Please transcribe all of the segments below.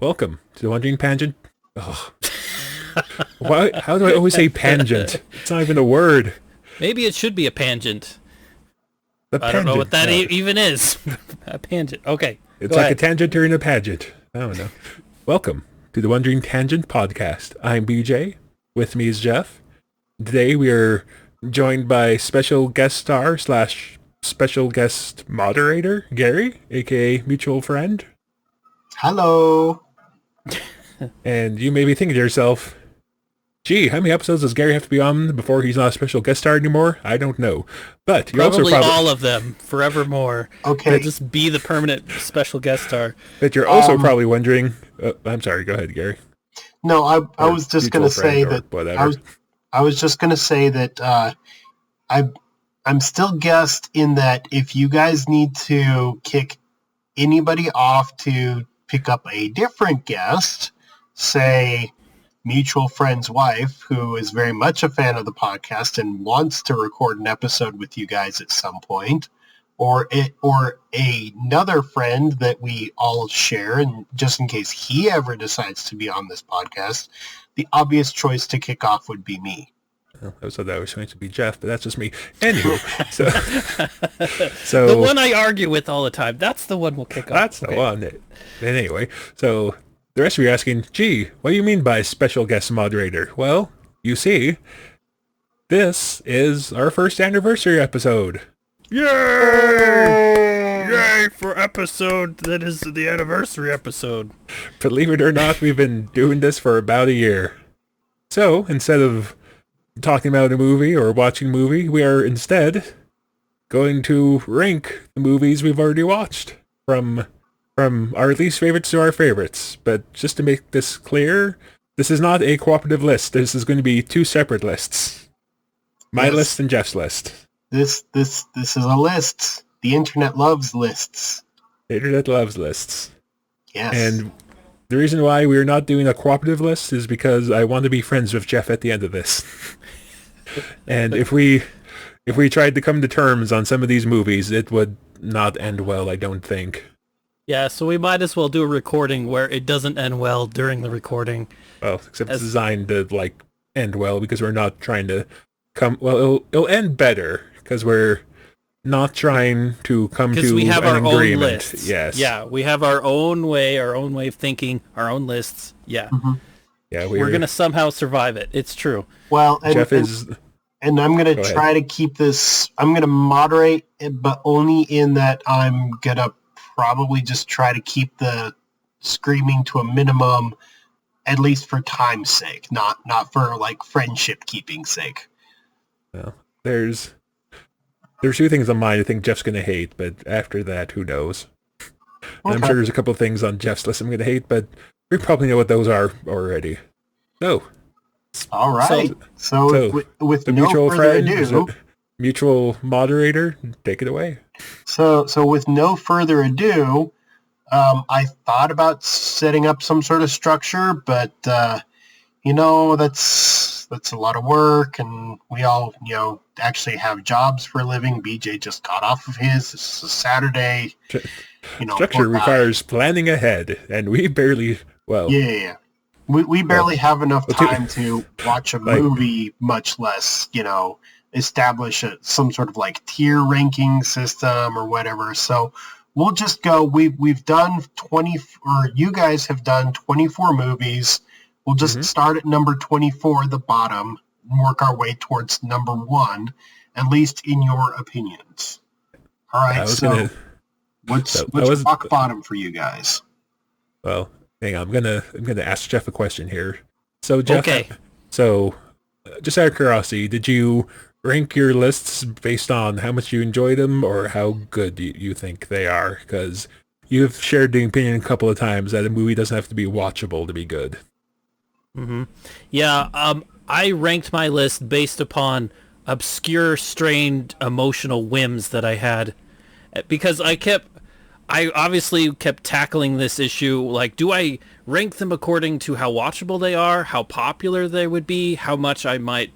Welcome to the Wandering Tangent. Oh. Why? How do I always say pangent? It's not even a word. Maybe it should be a pangent. I don't know what that even is. A pangent. Okay. It's like a tangent during a pageant. I don't know. Welcome to the Wandering Tangent podcast. I'm BJ. With me is Jeff. Today we are joined by special guest star / special guest moderator, Gary, aka mutual friend. Hello. And you may be thinking to yourself, gee, how many episodes does Gary have to be on before he's not a special guest star anymore? I don't know. But you're probably also all of them, forevermore. Okay. He'll just be the permanent special guest star. But you're also probably wondering, I'm sorry, go ahead, Gary. No, I was just going to say that whatever. I was just going to say that I'm still guest in that if you guys need to kick anybody off to pick up a different guest, say mutual friend's wife, who is very much a fan of the podcast and wants to record an episode with you guys at some point, or another friend that we all share, and just in case he ever decides to be on this podcast, the obvious choice to kick off would be me. Well, I thought that was going to be Jeff, but that's just me. Anyway, so the one I argue with all the time, that's the one we'll kick off. That's the one. And anyway, so the rest of you are asking, gee, what do you mean by special guest moderator? Well, you see, this is our first anniversary episode. Yay! Yay for episode that is the anniversary episode. Believe it or not, we've been doing this for about a year. So, instead of talking about a movie or watching a movie, we are instead going to rank the movies we've already watched from our least favorites to our favorites. But just to make this clear, this is not a cooperative list. This is going to be two separate lists. My list and Jeff's list. This is a list. The internet loves lists. The internet loves lists. Yes. And the reason why we're not doing a cooperative list is because I want to be friends with Jeff at the end of this. And if we tried to come to terms on some of these movies, it would not end well, I don't think. Yeah, so we might as well do a recording where it doesn't end well during the recording. Well, except it's designed to end well because we're not trying to come. Well, it'll end better because we're not trying to come to we have an our agreement. Own lists. Yes. Yeah, we have our own way of thinking, our own lists. Yeah. Mm-hmm. Yeah, we're gonna somehow survive it. It's true. Well, Jeff is. And I'm going to try to keep this, I'm going to moderate it, but only in that I'm going to probably just try to keep the screaming to a minimum, at least for time's sake, not for friendship keeping sake. Well, there's two things on mine I think Jeff's going to hate, but after that, who knows? Okay. I'm sure there's a couple of things on Jeff's list I'm going to hate, but we probably know what those are already. So. All right. So with the no mutual further friend, ado, mutual moderator, take it away. So with no further ado, I thought about setting up some sort of structure, but that's a lot of work, and we all actually have jobs for a living. BJ just got off of his. This is a Saturday. Structure requires planning ahead, and we barely. Well, yeah. We barely have enough time to watch a movie, much less, establish some sort of tier ranking system or whatever. So we'll just go. We've done 20, or you guys have done 24 movies. We'll just start at number 24, the bottom, and work our way towards number 1, at least in your opinions. All right. What's rock bottom for you guys? Well. Hang on, I'm gonna ask Jeff a question here. So Jeff, okay. So just out of curiosity, did you rank your lists based on how much you enjoyed them or how good you think they are? Because you've shared the opinion a couple of times that a movie doesn't have to be watchable to be good. Mm-hmm. Yeah, I ranked my list based upon obscure, strained, emotional whims that I had, because I obviously kept tackling this issue, do I rank them according to how watchable they are, how popular they would be, how much I might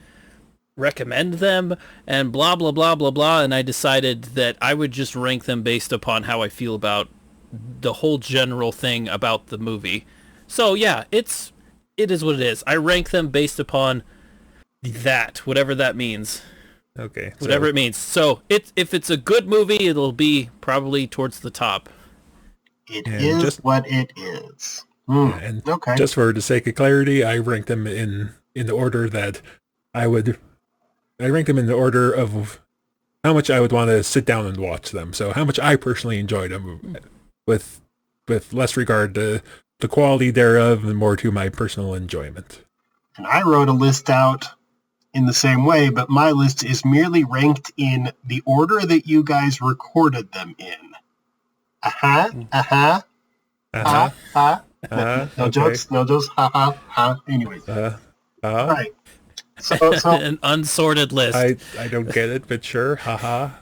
recommend them, and blah, blah, blah, blah, blah, and I decided that I would just rank them based upon how I feel about the whole general thing about the movie. So yeah, it is what it is. I rank them based upon that, whatever that means. Okay. Whatever it means. So if it's a good movie, it'll be probably towards the top. It is what it is. Yeah, and okay. Just for the sake of clarity, I rank them in the order that I rank them in the order of how much I would want to sit down and watch them. So how much I personally enjoy them, with less regard to the quality thereof and more to my personal enjoyment. And I wrote a list out in the same way, but my list is merely ranked in the order that you guys recorded them in. No jokes, anyways. Right. So an unsorted list. I don't get it, but sure.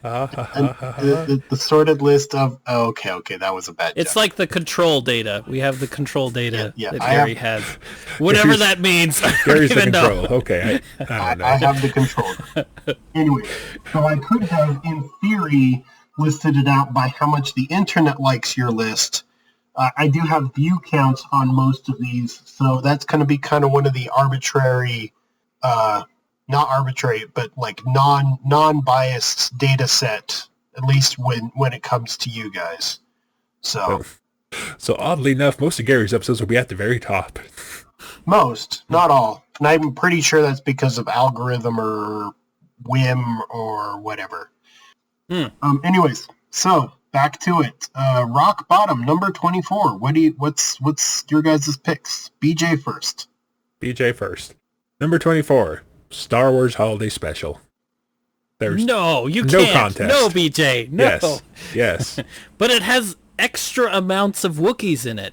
The sorted list of okay, that was a bad joke. It's like the control data. We have the control data that Gary has. Whatever that means. Gary's the control. Okay. I don't know. I have the control. Anyway, so I could have, in theory, listed it out by how much the internet likes your list. I do have view counts on most of these, so that's going to be kind of one of the arbitrary, not arbitrary, but like non-biased data set, at least when it comes to you guys. So oddly enough, most of Gary's episodes will be at the very top. Most, not all. And I'm pretty sure that's because of algorithm or whim or whatever. Anyways, so back to it. Rock bottom, number 24. What's your guys' picks? BJ first. BJ first. Number 24, Star Wars Holiday Special. There's no can't. Contest. No, BJ. No. Yes. But it has extra amounts of Wookiees in it.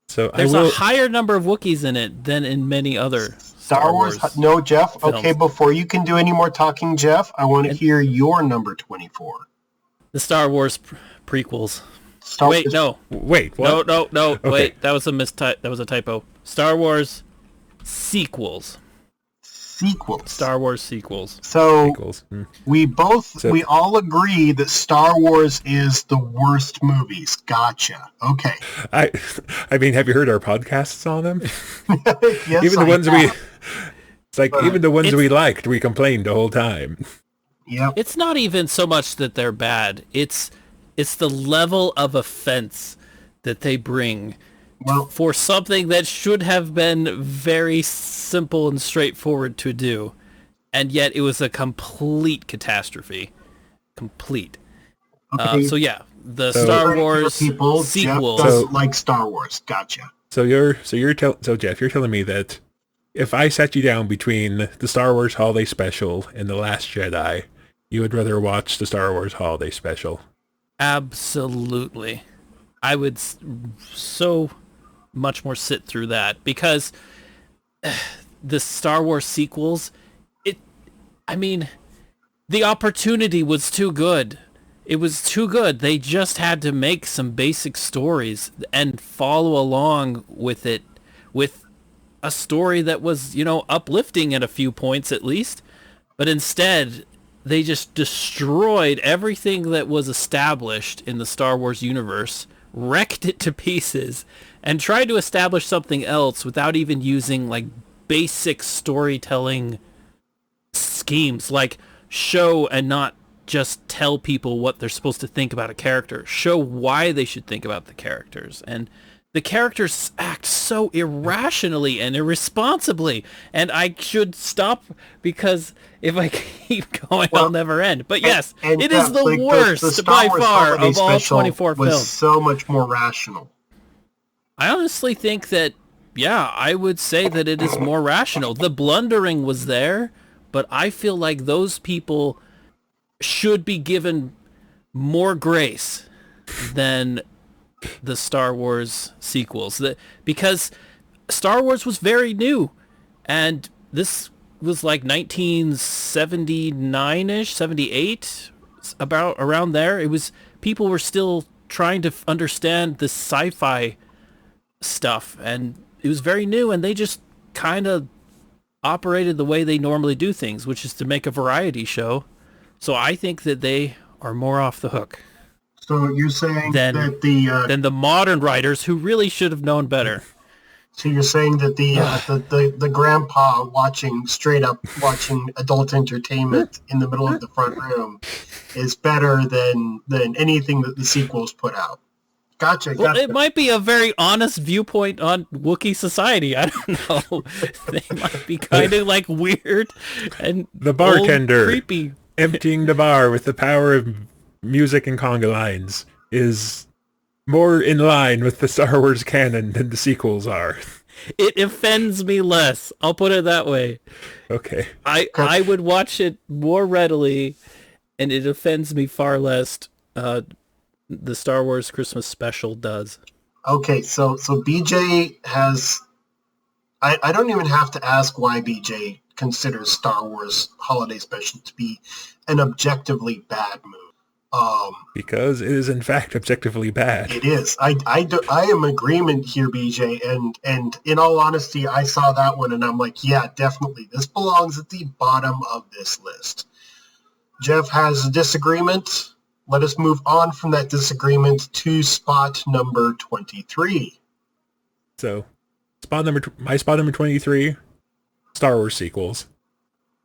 So there's a higher number of Wookiees in it than in many other Star Wars. No, Jeff. films. Okay, before you can do any more talking, Jeff, I want to hear your number 24. The Star Wars prequels. Wait, what? No. Okay. Wait, that was a typo. Star Wars sequels. Star Wars sequels. So we all agree that Star Wars is the worst movies. Gotcha. Okay. I mean, have you heard our podcasts on them? Yes, even the ones have. Even the ones we liked, we complained the whole time. Yeah. It's not even so much that they're bad. It's the level of offense that they bring for something that should have been very simple and straightforward to do, and yet it was a complete catastrophe. Complete. Okay. Star Wars sequels. Jeff doesn't like Star Wars. Gotcha. So Jeff, you're telling me that if I sat you down between the Star Wars Holiday Special and The Last Jedi, you would rather watch the Star Wars Holiday Special? Absolutely. I would so much more sit through that, because the Star Wars sequels, the opportunity was too good. It was too good. They just had to make some basic stories and follow along with it, with a story that was, uplifting at a few points at least. But instead, they just destroyed everything that was established in the Star Wars universe, wrecked it to pieces, and tried to establish something else without even using like basic storytelling schemes, like show and not just tell people what they're supposed to think about a character. Show why they should think about the characters. And the characters act so irrationally and irresponsibly, and I should stop, because if I keep going, I'll never end. But yes, it is the worst by far of all 24 films. Was so much more rational. I honestly think that, I would say that it is more rational. The blundering was there, but I feel like those people should be given more grace than the Star Wars sequels, because Star Wars was very new, and this was like 1979-ish, 78, about around there. It was, people were still trying to understand the sci-fi stuff, and it was very new, and they just kind of operated the way they normally do things, which is to make a variety show. So I think that they are more off the hook. So you're saying than that than the modern writers who really should have known better. so you're saying that the grandpa watching adult entertainment in the middle of the front room is better than anything that the sequels put out. Gotcha. Well, it might be a very honest viewpoint on Wookiee society. I don't know. They might be kind of like weird and The bartender old, creepy. emptying the bar with the power of music and conga lines is more in line with the Star Wars canon than the sequels are. It offends me less. I'll put it that way. Okay. I would watch it more readily, and it offends me far less. The Star Wars Christmas special does. Okay, so BJ has... I don't even have to ask why BJ considers Star Wars Holiday Special to be an objectively bad movie. Because it is in fact objectively bad. It is. I am in agreement here, BJ, and in all honesty, I saw that one and I'm like, yeah, definitely. This belongs at the bottom of this list. Jeff has a disagreement. Let us move on from that disagreement to spot number 23. So, my spot number 23, Star Wars sequels.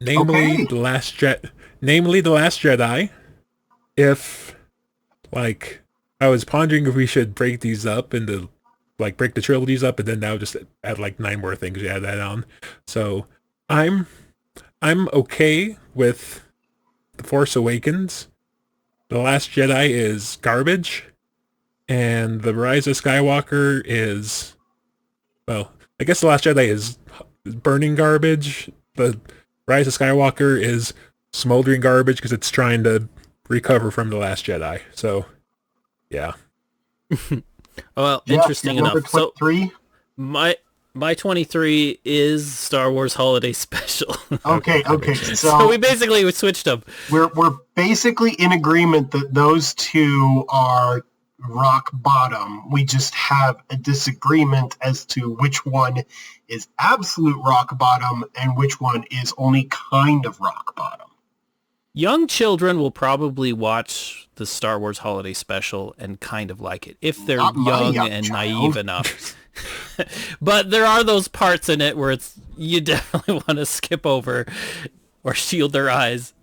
Namely, Okay. The Last Jedi. If, like, I was pondering if we should break these up into, like, break the trilogies up, and then now just add, like, 9 more things to add that on. So, I'm okay with The Force Awakens. The Last Jedi is garbage, and The Rise of Skywalker is, well, I guess The Last Jedi is burning garbage. The Rise of Skywalker is smoldering garbage because it's trying to recover from The Last Jedi. So, yeah. Well, Jeff, interesting your number enough. So 23? my 23 is Star Wars Holiday Special. Okay. So we basically switched them. We're basically in agreement that those two are rock bottom. We just have a disagreement as to which one is absolute rock bottom and which one is only kind of rock bottom. Young children will probably watch the Star Wars Holiday Special and kind of like it if they're Not my young young and child. naive enough. But there are those parts in it where you definitely want to skip over or shield their eyes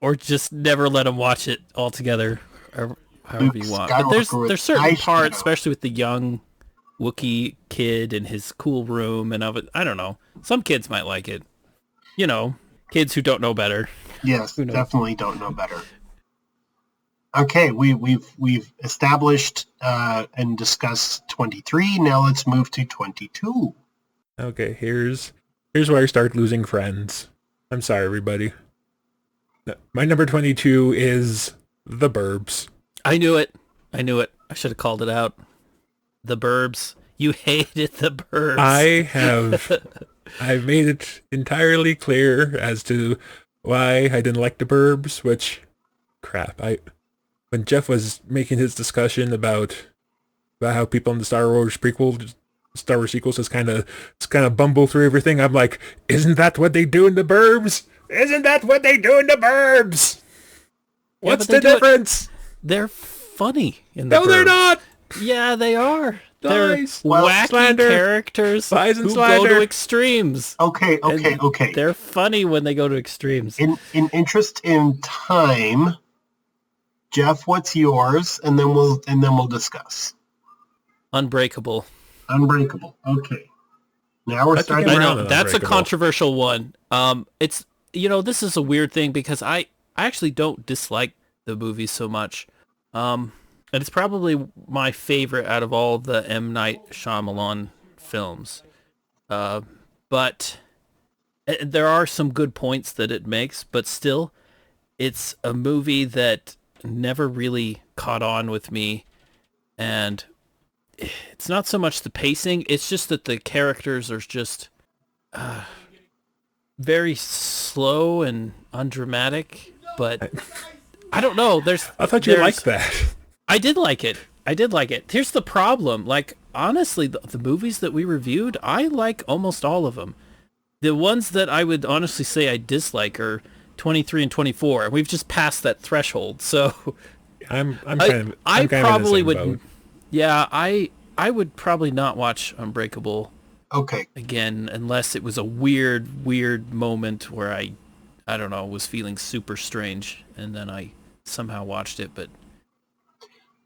or just never let them watch it altogether or however you want. But Skywalker with there's certain eyeshadow. parts, especially with the young Wookiee kid in his cool room and of it. I don't know. Some kids might like it. You know, kids who don't know better. Yes, Who knows? definitely don't know better. Okay, we've established and discussed 23. Now let's move to 22. Okay, here's where I start losing friends. I'm sorry, everybody. My number 22 is The Burbs. I knew it. I should have called it out. The Burbs. You hated The Burbs. I've made it entirely clear as to why I didn't like The Burbs, which, crap, when Jeff was making his discussion about how people in the Star Wars sequels just kind of bumble through everything, I'm like, isn't that what they do in The Burbs? Isn't that what they do in The Burbs? What's the difference? They're funny in The No, Burbs. they're not. Yeah, they are. They're Lies. wacky Slander. characters Lies and who slander. go to extremes. Okay. And they're funny when they go to extremes. In interest in time, Jeff, what's yours? And then we'll discuss. Unbreakable. Unbreakable. Okay. Now we're I think starting. I I'm around. know on that's a Unbreakable. controversial one. It's this is a weird thing because I actually don't dislike the movie so much. And it's probably my favorite out of all the M. Night Shyamalan films. But there are some good points that it makes, but still, it's a movie that never really caught on with me. And it's not so much the pacing, it's just that the characters are just very slow and undramatic. But I don't know. I thought you liked that. I did like it. Here's the problem. Like, honestly, the movies that we reviewed, I like almost all of them. The ones that I would honestly say I dislike are 23 and 24. And we've just passed that threshold. So I'm kind of I in the probably same would. boat. Yeah, I would probably not watch Unbreakable Okay. again unless it was a weird moment where I don't know, was feeling super strange, and then I somehow watched it. But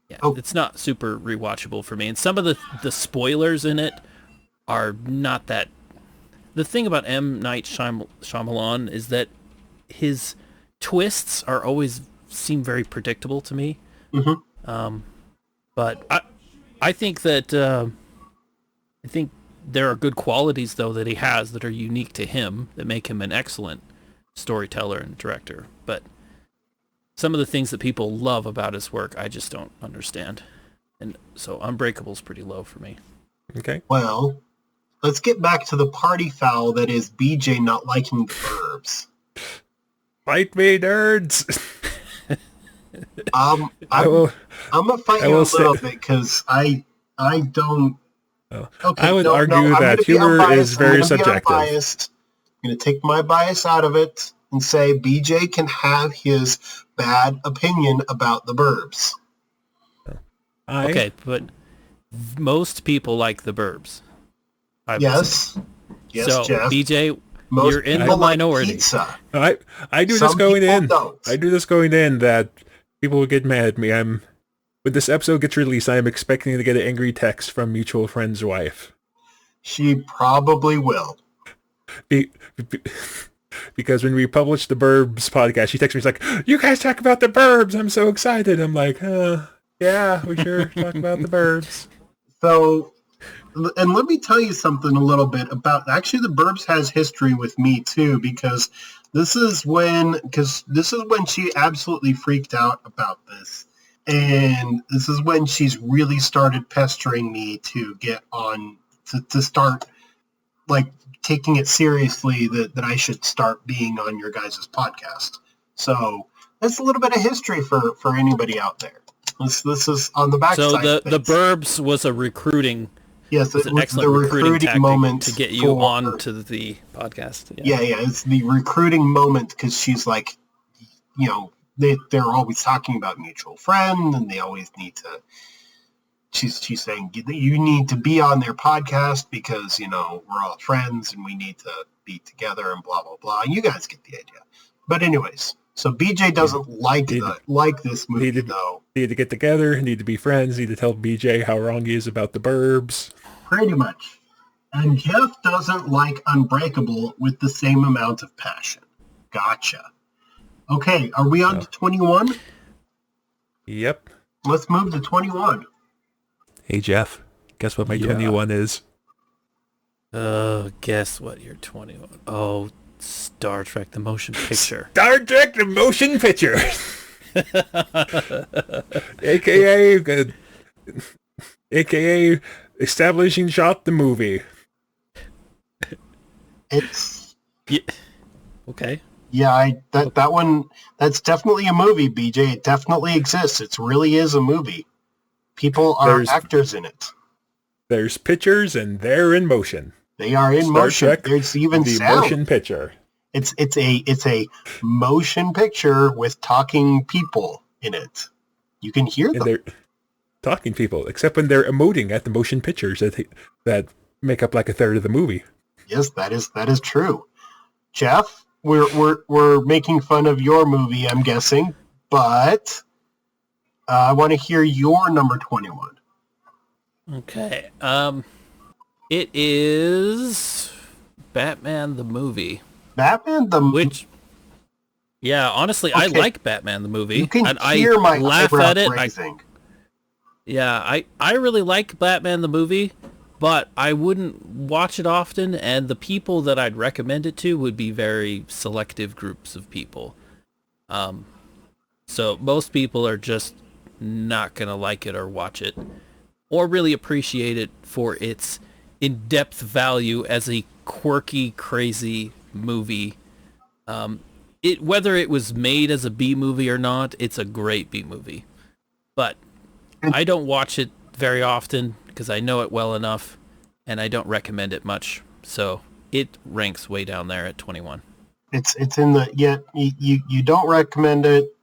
yeah, it's not super rewatchable for me. And some of the spoilers in it are not that. The thing about M. Night Shyamalan is that his twists are always seem very predictable to me. Mm-hmm. But I think that I think there are good qualities though that he has that are unique to him that make him an excellent storyteller and director. But some of the things that people love about his work, I just don't understand. And so Unbreakable's pretty low for me. Okay. Well, let's get back to the party foul that is BJ not liking the Burbs. Fight me, nerds! I'm gonna fight you a little bit because I don't. Okay, I would argue that humor is very subjective. I'm going to take my bias out of it and say BJ can have his bad opinion about the Burbs. Okay, but most people like the Burbs. Yes, so Jeff. BJ, Most you're in the people like minority. pizza. I do Some this going people in. don't. I do this going in that people will get mad at me. When this episode gets released, I am expecting to get an angry text from mutual friend's wife. She probably will. Because when we published the Burbs podcast, she texts me, she's like, "You guys talk about the Burbs. I'm so excited." I'm like, yeah, we sure talk about the Burbs. So, and let me tell you something a little bit about, actually the Burbs has history with me too, because this is when she absolutely freaked out about this. And this is when she's really started pestering me to get on, to start like taking it seriously that I should start being on your guys' podcast. So that's a little bit of history for anybody out there. This is on the backside. So the Burbs was a recruiting. Yes, it was an excellent recruiting tactic moment to get you on to the podcast. Yeah, it's the recruiting moment because she's like, they're always talking about mutual friend, and they always need to. She's saying you need to be on their podcast because we're all friends and we need to be together and blah blah blah. You guys get the idea. But anyways, so BJ doesn't like this movie though. Need to get together, need to be friends, need to tell BJ how wrong he is about the Burbs. Pretty much. And Jeff doesn't like Unbreakable with the same amount of passion. Gotcha. Okay, are we on to 21? Yep. Let's move to 21. Hey, Jeff, guess what my 21 is? Guess what your 21... Oh, Star Trek the Motion Picture. Star Trek the Motion Picture! AKA Establishing Shot the Movie. It's... Yeah. Okay. Yeah, that one, that's definitely a movie, BJ. It definitely exists. It really is a movie. People are actors in it. There's pictures and they're in motion. They are in Star motion. Trek, There's even the sound. motion picture. It's a motion picture with talking people in it. You can hear them. And they're talking people, except when they're emoting at the motion pictures that make up like a third of the movie. Yes, that is true. Jeff, we're making fun of your movie, I'm guessing, but I want to hear your number 21. Okay. It is Batman the movie. Batman the which. Yeah, honestly, okay. I like Batman the movie. You can and hear I my laugh at it. I I really like Batman the movie, but I wouldn't watch it often, and the people that I'd recommend it to would be very selective groups of people. So most people are just not gonna like it or watch it, or really appreciate it for its in-depth value as a quirky, crazy movie. Whether it was made as a B movie or not, it's a great B movie. But I don't watch it very often because I know it well enough, and I don't recommend it much. So it ranks way down there at 21. It's in the you don't recommend it,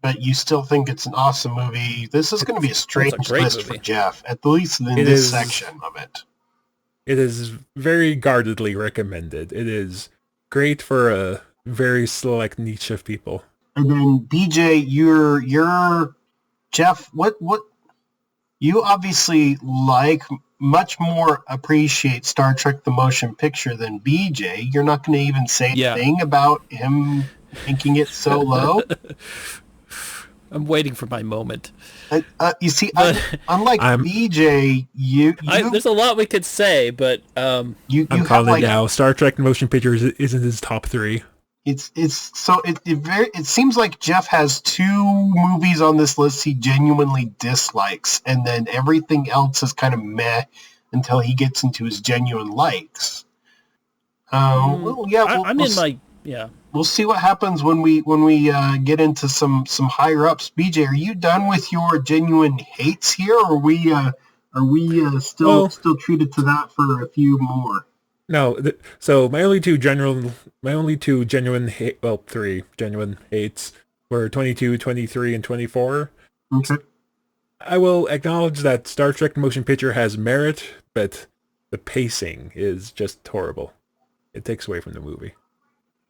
but you still think it's an awesome movie. This is going to be a strange great list movie. for Jeff, at least in It this is- section of it. It is very guardedly recommended. It is great for a very select niche of people. And then BJ, you're Jeff. What you obviously much more appreciate Star Trek: The Motion Picture than BJ. You're not going to even say Yeah. a thing about him thinking it so low. I'm waiting for my moment. You see, But- unlike BJ, There's a lot we could say, but you I'm have calling like it now. Star Trek Motion Pictures isn't his top 3. it seems like Jeff has 2 movies on this list he genuinely dislikes, and then everything else is kind of meh until he gets into his genuine likes. We'll see what happens when we get into some higher ups. BJ, are you done with your genuine hates here, or are we still treated to that for a few more? No, so my only two genuine 3 genuine hates were 22, 23, and 24. Okay. I will acknowledge that Star Trek Motion Picture has merit, but the pacing is just horrible. It takes away from the movie.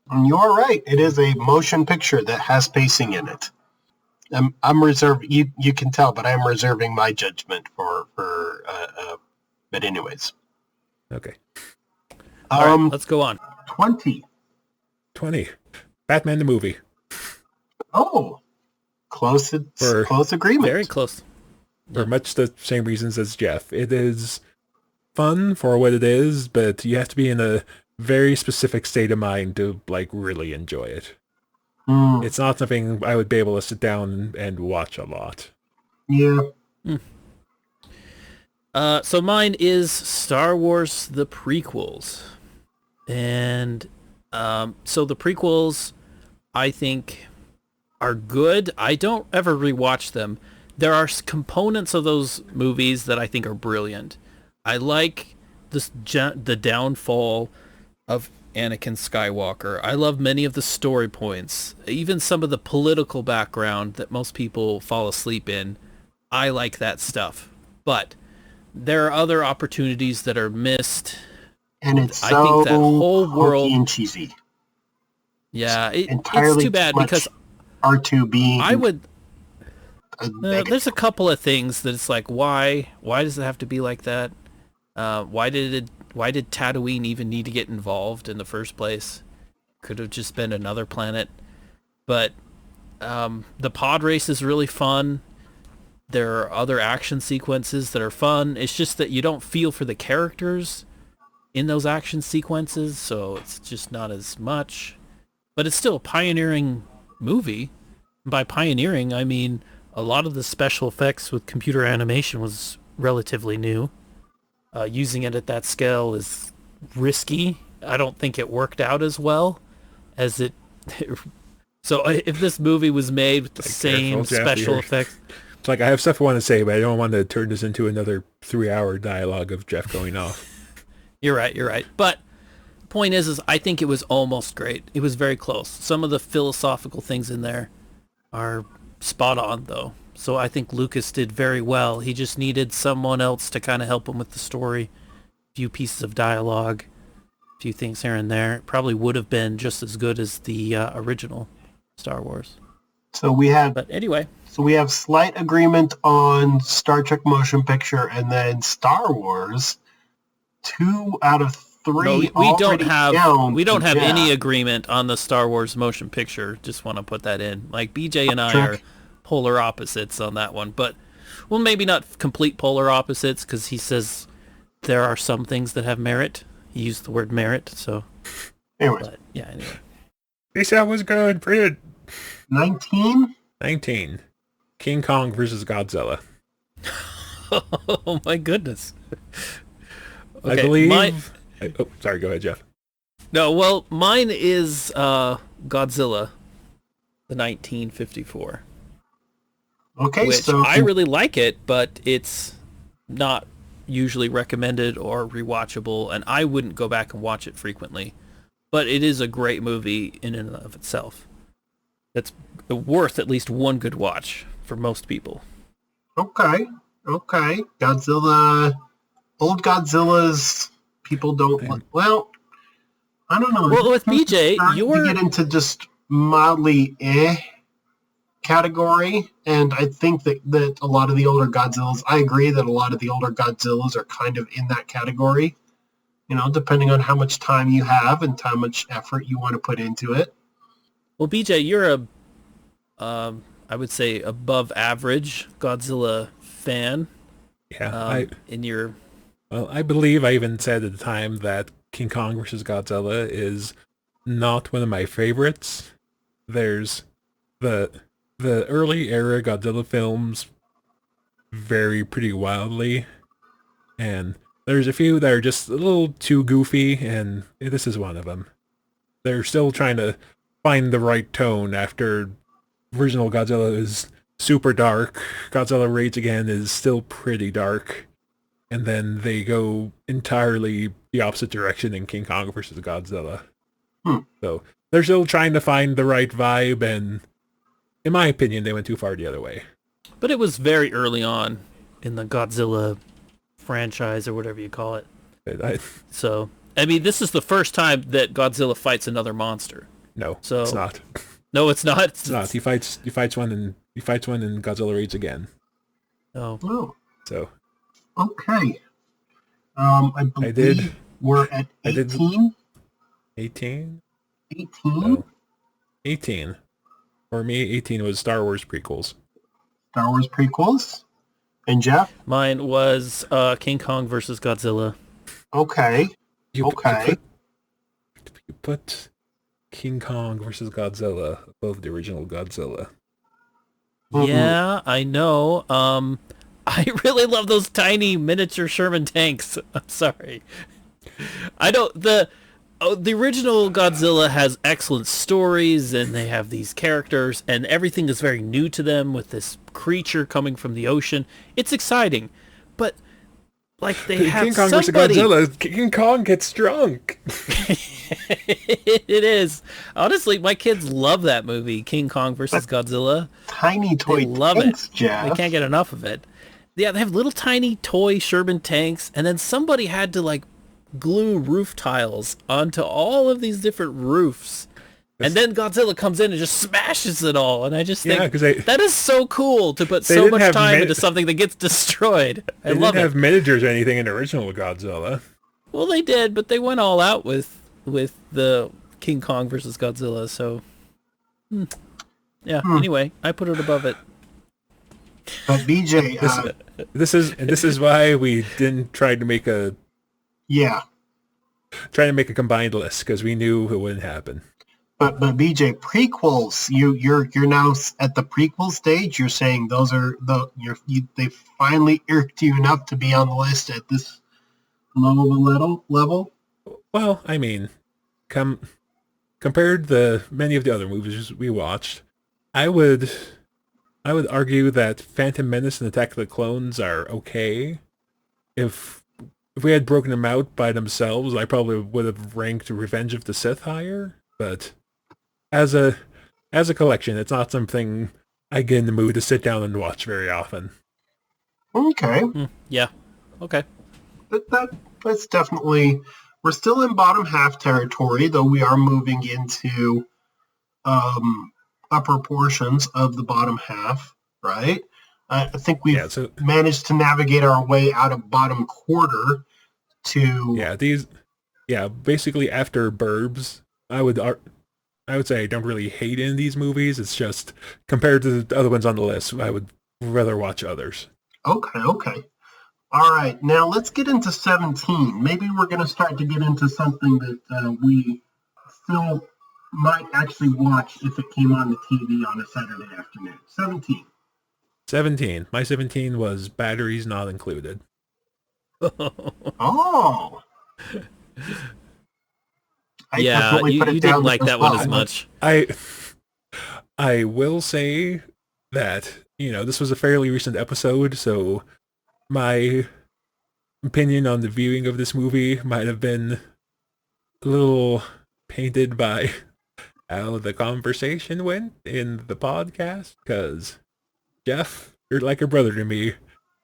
And you're right. It is a motion picture that has pacing in it. I'm reserved. You can tell, but I'm reserving my judgment for. But anyways. Okay. all right, let's go on. 20. 20. Batman the movie. Oh, close agreement. Very close. For much the same reasons as Jeff. It is fun for what it is, but you have to be in a very specific state of mind to really enjoy it. It's not something I would be able to sit down and watch a lot. Yeah. So mine is Star Wars the prequels. And so the prequels, I think, are good. I don't ever rewatch them. There are components of those movies that I think are brilliant. I like the downfall of Anakin Skywalker. I love many of the story points, even some of the political background that most people fall asleep in. I like that stuff. But there are other opportunities that are missed. And it's I think that whole hokey world and cheesy. Yeah, it's entirely too bad because R2 being I would. a bigot. There's a couple of things that it's like, why does it have to be like that? Why did Tatooine even need to get involved in the first place? Could have just been another planet. But the pod race is really fun. There are other action sequences that are fun. It's just that you don't feel for the characters in those action sequences, so it's just not as much. But it's still a pioneering movie. By pioneering, I mean a lot of the special effects with computer animation was relatively new. Using it at that scale is risky. I don't think it worked out as well as it... So if this movie was made with the same special effects... It's like, I have stuff I want to say, but I don't want to turn this into another 3-hour dialogue of Jeff going off. You're right. But the point is I think it was almost great. It was very close. Some of the philosophical things in there are spot on, though. So I think Lucas did very well. He just needed someone else to kind of help him with the story. A few pieces of dialogue, a few things here and there. It probably would have been just as good as the original Star Wars. But anyway. So we have slight agreement on Star Trek Motion Picture, and then Star Wars. 2 out of 3. No, we don't have Yeah. any agreement on the Star Wars motion picture. Just want to put that in. Like BJ and I are polar opposites on that one, but well, maybe not complete polar opposites because he says there are some things that have merit. He used the word merit, so. Anyway. But, yeah. Anyway. They said it was good. Brilliant. 19. King Kong versus Godzilla. Oh my goodness. Okay, I believe... sorry, go ahead, Jeff. No, well, mine is Godzilla, the 1954. Okay, which I really like it, but it's not usually recommended or rewatchable, and I wouldn't go back and watch it frequently. But it is a great movie in and of itself. that's worth at least one good watch for most people. Okay. Godzilla, old Godzillas, people don't. Well, I don't know. Well, with BJ, you get into just mildly category, and I think that a lot of the older Godzillas, I agree that a lot of the older Godzillas are kind of in that category, depending on how much time you have and how much effort you want to put into it. Well, BJ, you're I would say above average Godzilla fan. Yeah, I believe I even said at the time that King Kong vs. Godzilla is not one of my favorites. There's the early era Godzilla films vary pretty wildly, and there's a few that are just a little too goofy, and this is one of them. They're still trying to find the right tone after original Godzilla is super dark. Godzilla Rage Again is still pretty dark. And then they go entirely the opposite direction in King Kong vs. Godzilla. So they're still trying to find the right vibe, and in my opinion, they went too far the other way. But it was very early on in the Godzilla franchise, or whatever you call it. So, I mean, this is the first time that Godzilla fights another monster. No, it's not. No, it's not. It's not. He fights one in Godzilla Rage Again. Oh. So. Okay. I believe we're at 18. 18? 18? No. 18. For me, 18 was Star Wars prequels. Star Wars prequels? And Jeff? Mine was King Kong versus Godzilla. Okay. You put King Kong versus Godzilla above the original Godzilla. Yeah, I know. I really love those tiny miniature Sherman tanks. I'm sorry. I don't. The original Godzilla has excellent stories, and they have these characters, and everything is very new to them with this creature coming from the ocean. It's exciting, but like they have King Kong somebody... versus Godzilla. King Kong gets drunk. It is. Honestly, my kids love that movie, King Kong versus Godzilla. Tiny toy tanks, Jeff. They can't get enough of it. Yeah, they have little tiny toy Sherman tanks, and then somebody had to like glue roof tiles onto all of these different roofs. And then Godzilla comes in and just smashes it all. And I just think that is so cool to put so much time into something that gets destroyed. I love it. They didn't have miniatures or anything in the original Godzilla. Well, they did, but they went all out with the King Kong versus Godzilla. So, anyway, I put it above it. But BJ, this is why we didn't try to make a combined list, because we knew it wouldn't happen. But BJ, prequels, you're now at the prequel stage. You're saying those are they finally irked you enough to be on the list at this level. Well, I mean, compared to many of the other movies we watched, I would argue that Phantom Menace and Attack of the Clones are okay. If we had broken them out by themselves, I probably would have ranked Revenge of the Sith higher. But as a collection, it's not something I get in the mood to sit down and watch very often. Okay. Yeah. Okay. That's definitely... We're still in bottom half territory, though we are moving into upper portions of the bottom half, right? I think we've managed to navigate our way out of bottom quarter to... basically after Burbs, I would say I don't really hate any of these movies. It's just, compared to the other ones on the list, I would rather watch others. Okay. All right, now let's get into 17. Maybe we're going to start to get into something that we still might actually watch if it came on the TV on a Saturday afternoon. 17. My 17 was Batteries Not Included. Oh. You didn't like that one as much. I will say that, this was a fairly recent episode, so my opinion on the viewing of this movie might have been a little painted by how the conversation went in the podcast, because Jeff, you're like a brother to me,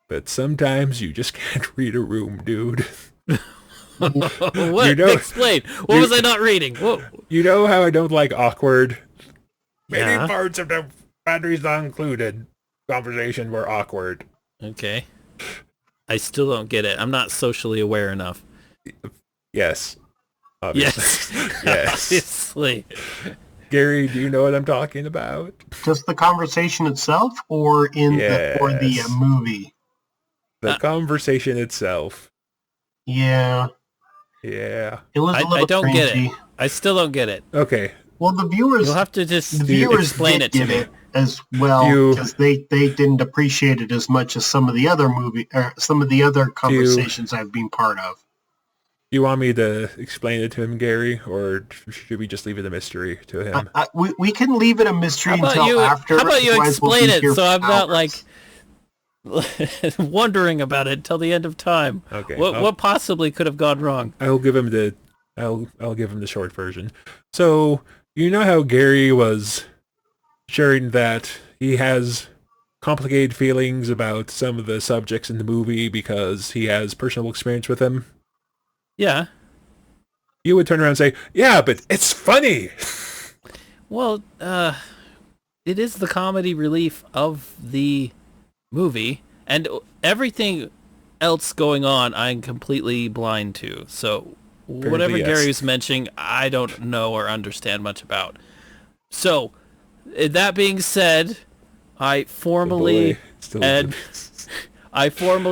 but sometimes you just can't read a room, dude. What? You know- Explain. What was I not reading? Whoa. You know how I don't like awkward? Many Yeah. parts of the Batteries Not Included conversation were awkward. Okay. I still don't get it. I'm not socially aware enough. Yes. Obviously. Yes. Yes. Obviously. Gary, do you know what I'm talking about? Just the conversation itself, or the Yes. movie? The conversation itself. Yeah, Yeah. it was a little I don't get cringy. it. I still don't get it. Okay. Well, the viewers, You'll have to just the viewers explain did it to get me. it as well You- because they didn't appreciate it as much as some of the other some of the other conversations I've been part of. You want me to explain it to him, Gary, or should we just leave it a mystery to him? We can leave it a mystery until after. How about you otherwise we'll explain be it here so for I'm not hours. like wondering about it till the end of time. Okay. What possibly could have gone wrong? I'll give him the short version. So, you know how Gary was sharing that he has complicated feelings about some of the subjects in the movie because he has personal experience with them? Yeah. You would turn around and say, "Yeah, but it's funny." Well, it is the comedy relief of the movie, and everything else going on I'm completely blind to. So whatever yes. Gary was mentioning, I don't know or understand much about. So that being said, I formally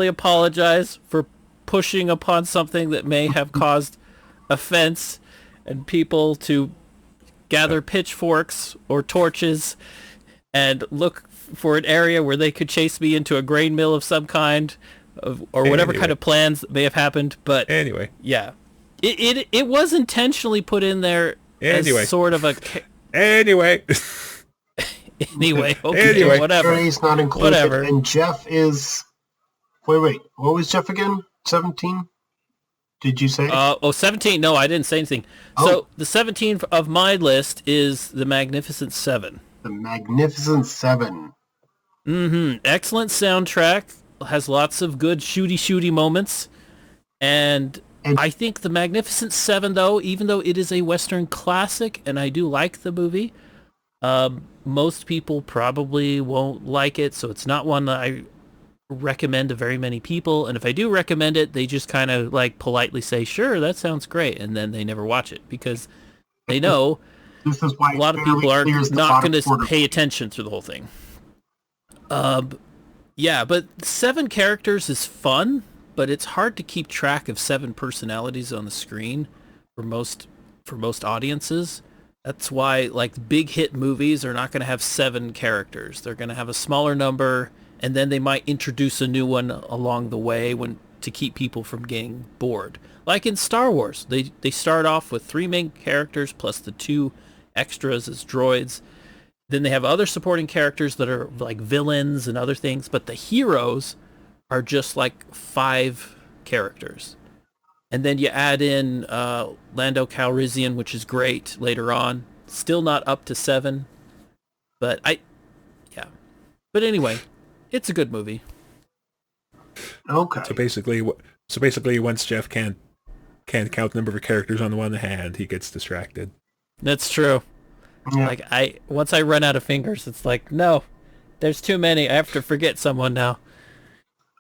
apologize for pushing upon something that may have caused offense and people to gather pitchforks or torches and look for an area where they could chase me into a grain mill of some kind or whatever kind of plans that may have happened. But Anyway. yeah, it was intentionally put in there Anyway. as sort of a... Anyway. Anyway, okay, Anyway. whatever. Gary's not included, Whatever. and Jeff is. Wait. What was Jeff again? 17? Did you say? 17. No, I didn't say anything. Oh. So the 17 of my list is the Magnificent Seven. The Magnificent Seven. Excellent soundtrack. Has lots of good shooty moments. And I think the Magnificent Seven, though, even though it is a Western classic, and I do like the movie, most people probably won't like it, so it's not one that I recommend to very many people. And if I do recommend it, they just kind of like politely say, "Sure, that sounds great," and then they never watch it because they know This is why a lot of people are not going to pay attention through the whole thing. Yeah, but 7 characters is fun, but it's hard to keep track of 7 personalities on the screen for most audiences. That's why like big hit movies are not going to have 7 characters. They're going to have a smaller number, and then they might introduce a new one along the way to keep people from getting bored. Like in Star Wars, they start off with 3 main characters plus the 2 extras as droids. Then they have other supporting characters that are like villains and other things, but the heroes are just like 5 characters. And then you add in Lando Calrissian, which is great later on. Still not up to 7, but yeah. But anyway, it's a good movie. Okay. So basically, once Jeff can't count the number of characters on the one hand, he gets distracted. That's true. Yeah. Like once I run out of fingers, it's like, no, there's too many. I have to forget someone now.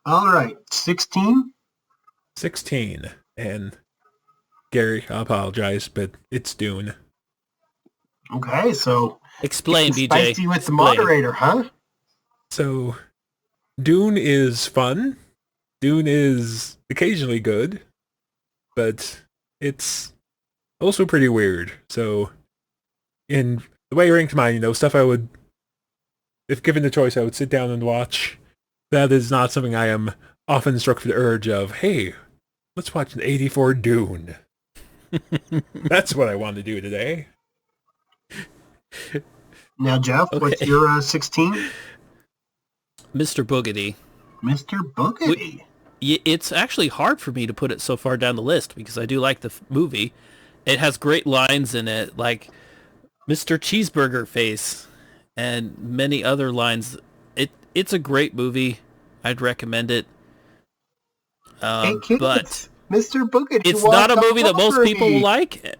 All right. 16? 16. And Gary, I apologize, but it's Dune. Okay, so Explain, getting BJ. spicy with the Explain. moderator, huh? So, Dune is fun. Dune is occasionally good, but it's also pretty weird. So, in the way I ranked mine, stuff I would, if given the choice, I would sit down and watch. That is not something I am often struck with the urge of, hey, let's watch an 84 Dune. That's what I want to do today. Now, Jeff, what's Okay. your 16? Mr. Boogedy. Mr. Boogedy. It's actually hard for me to put it so far down the list because I do like the movie. It has great lines in it. Like, Mr. Cheeseburger Face, and many other lines. It's a great movie. I'd recommend it. Hey kids, But Mr. Boogity it's wants not a movie that most horror people will movie. like,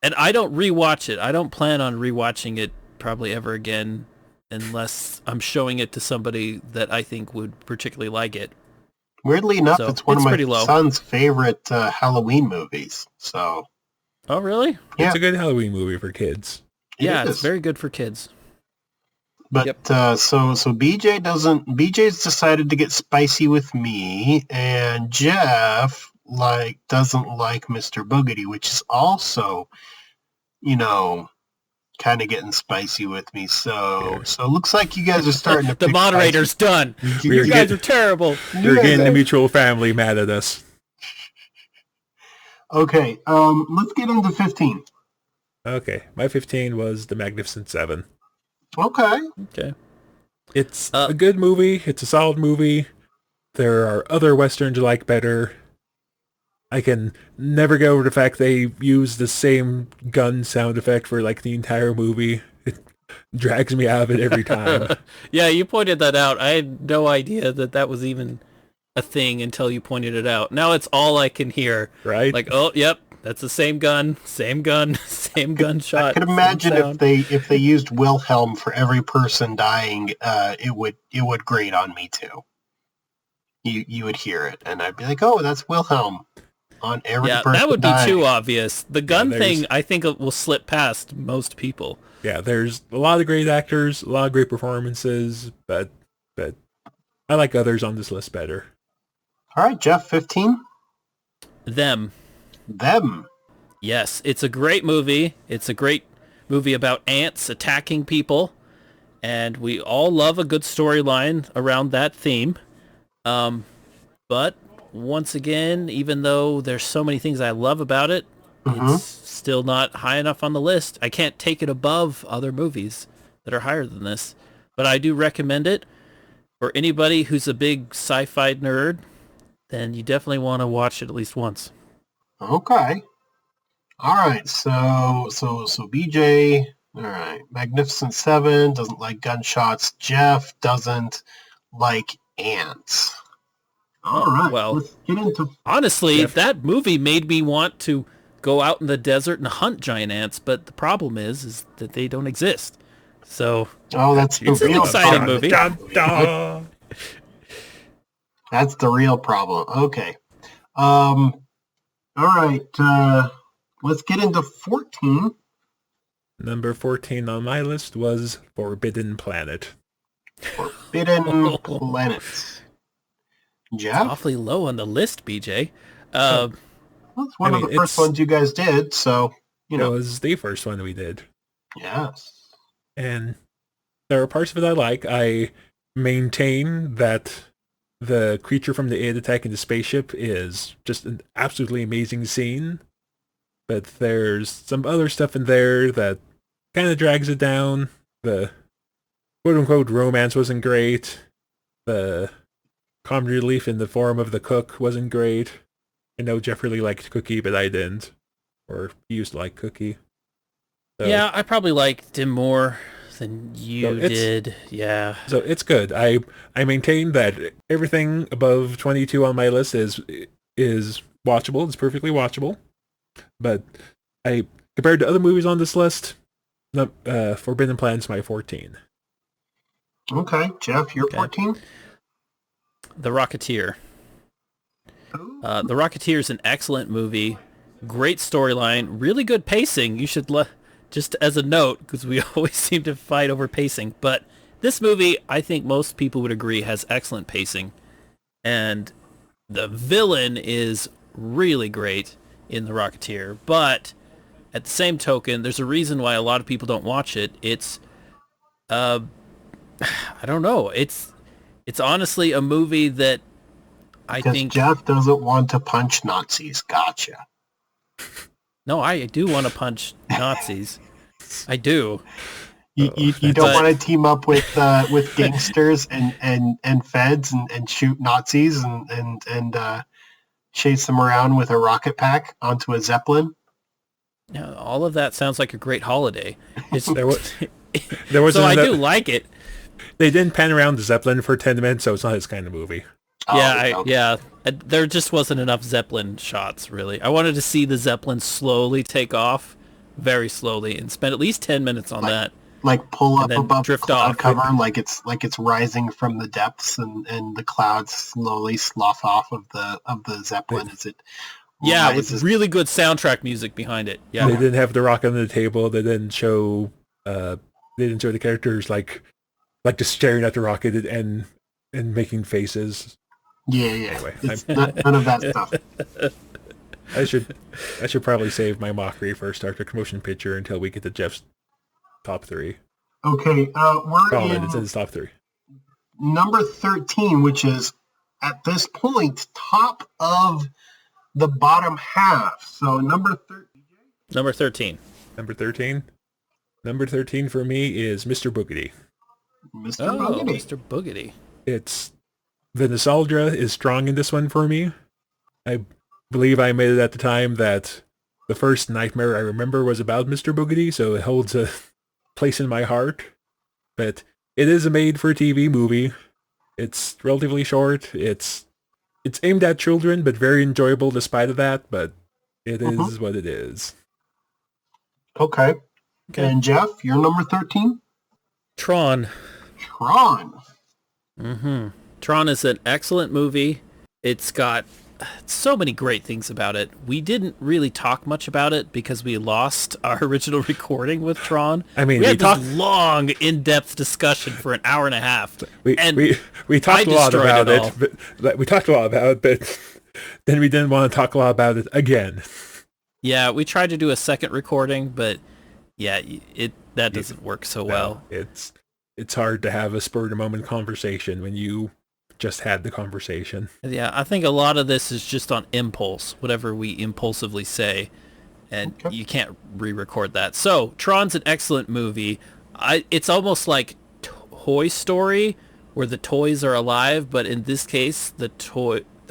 and I don't rewatch it. I don't plan on rewatching it probably ever again, unless I'm showing it to somebody that I think would particularly like it. Weirdly enough, So, it's one it's of pretty my low. son's favorite Halloween movies. So Oh, really? Yeah. It's a good Halloween movie for kids. Yeah, it it's is. very good for kids. But Yep. so BJ's decided to get spicy with me, and Jeff doesn't like Mr. Boogity, which is also, kind of getting spicy with me. So it looks like you guys are starting to The pick moderator's done. spicy. You We're guys are terrible. You're getting the Yeah. mutual family mad at us. Okay, let's get into 15. Okay, my 15 was The Magnificent Seven. Okay. Okay. It's a good movie. It's a solid movie. There are other westerns I like better. I can never get over the fact they use the same gun sound effect for like the entire movie. It drags me out of it every time. Yeah, you pointed that out. I had no idea that was even a thing until you pointed it out. Now it's all I can hear. Right? Like, oh, yep, that's the same gun, same gunshot. I could imagine if they used Wilhelm for every person dying, it would grate on me too. You would hear it, and I'd be like, "Oh, that's Wilhelm on every person." Yeah, that would be dying. too obvious. The gun there's- thing, I think, it will slip past most people. Yeah, there's a lot of great actors, a lot of great performances, but I like others on this list better. All right, Jeff, 15. Them. Yes, It's a great movie. It's a great movie about ants attacking people, and we all love a good storyline around that theme. But once again, even though there's so many things I love about it, it's still not high enough on the list. I can't take it above other movies that are higher than this, but I do recommend it for anybody who's a big sci-fi nerd. Then you definitely want to watch it at least once. Okay. All right. So BJ. All right. Magnificent Seven doesn't like gunshots. Jeff doesn't like ants. All right. well, let's get into. Honestly, Yep. that movie made me want to go out in the desert and hunt giant ants, but the problem is that they don't exist. So Oh, that's the It's an real exciting problem. movie. Dun, dun. That's the real problem. Okay. All right. Let's get into 14. Number 14 on my list was Forbidden Planet. Forbidden Planet. Jeff? awfully low on the list, BJ. Well, it's one I of mean, the first it's- ones you guys did, so, It was the first one we did. yes. And there are parts of it I like. I maintain that the creature from the Id attacking the spaceship is just an absolutely amazing scene. But there's some other stuff in there that kind of drags it down. The quote-unquote romance wasn't great. The comedy relief in the form of the cook wasn't great. I know Jeff really liked Cookie, but I didn't. Or he used to like Cookie. So- Yeah, I probably liked him more than you So it's- did. Yeah. So it's good. I maintain that everything above 22 on my list is watchable. It's perfectly watchable. But compared to other movies on this list, Forbidden Planet's my 14. Okay, Jeff, you're Okay. 14? The Rocketeer. The Rocketeer is an excellent movie. Great storyline. Really good pacing. You should just as a note, because we always seem to fight over pacing. But this movie, I think most people would agree, has excellent pacing. And the villain is really great in The Rocketeer. But at the same token, there's a reason why a lot of people don't watch it. It's, I don't know. It's honestly a movie that I Because think... Jeff doesn't want to punch Nazis. Gotcha. No, I do want to punch Nazis. I do. You don't But- want to team up with gangsters and feds and shoot Nazis and chase them around with a rocket pack onto a Zeppelin? Yeah, all of that sounds like a great holiday. It's There was there so wasn't I do enough- like it. They didn't pan around the Zeppelin for 10 minutes, so it's not his kind of movie. Yeah. There just wasn't enough Zeppelin shots, really. I wanted to see the Zeppelin slowly take off, very slowly, and spend at least 10 minutes on that. Like pull up then above the drift cloud off. cover, like it's rising from the depths, and the clouds slowly slough off of the Zeppelin as it Yeah, rises. with really good soundtrack music behind it. They Yeah, didn't have the rock on the table. They didn't show the characters like just staring at the rocket and making faces. Yeah. Anyway, It's none of that stuff. I should probably save my mockery for Star Trek Motion Picture until we get to Jeff's top 3. Okay, we're It's in in his top 3. number 13, which is at this point top of the bottom half. So number 13. number 13. Number 13. Number 13 for me is Mr. Boogedy. Mr. Oh, Boogedy. Mr. Boogedy. It's the nostalgia is strong in this one for me. I believe I made it at the time that the first nightmare I remember was about Mr. Boogedy, so it holds a place in my heart. But it is a made-for-TV movie. It's relatively short. It's aimed at children, but very enjoyable despite of that. But it is what it is. Okay. Okay. And Jeff, you're number 13? Tron. Tron. Tron is an excellent movie. It's got so many great things about it. We didn't really talk much about it because we lost our original recording with Tron. I mean, we we had talked- this long, in-depth discussion for an hour and a half. We talked I a lot destroyed about it all. it. But we talked a lot about it, but then we didn't want to talk a lot about it again. Yeah, we tried to do a second recording, but yeah, that doesn't work so well. It's hard to have a spur-of-the-moment conversation when you just had the conversation. Yeah, I think a lot of this is just on impulse, whatever we impulsively say, and you can't re-record that. So, Tron's an excellent movie. It's almost like Toy Story, where the toys are alive, but in this case, they're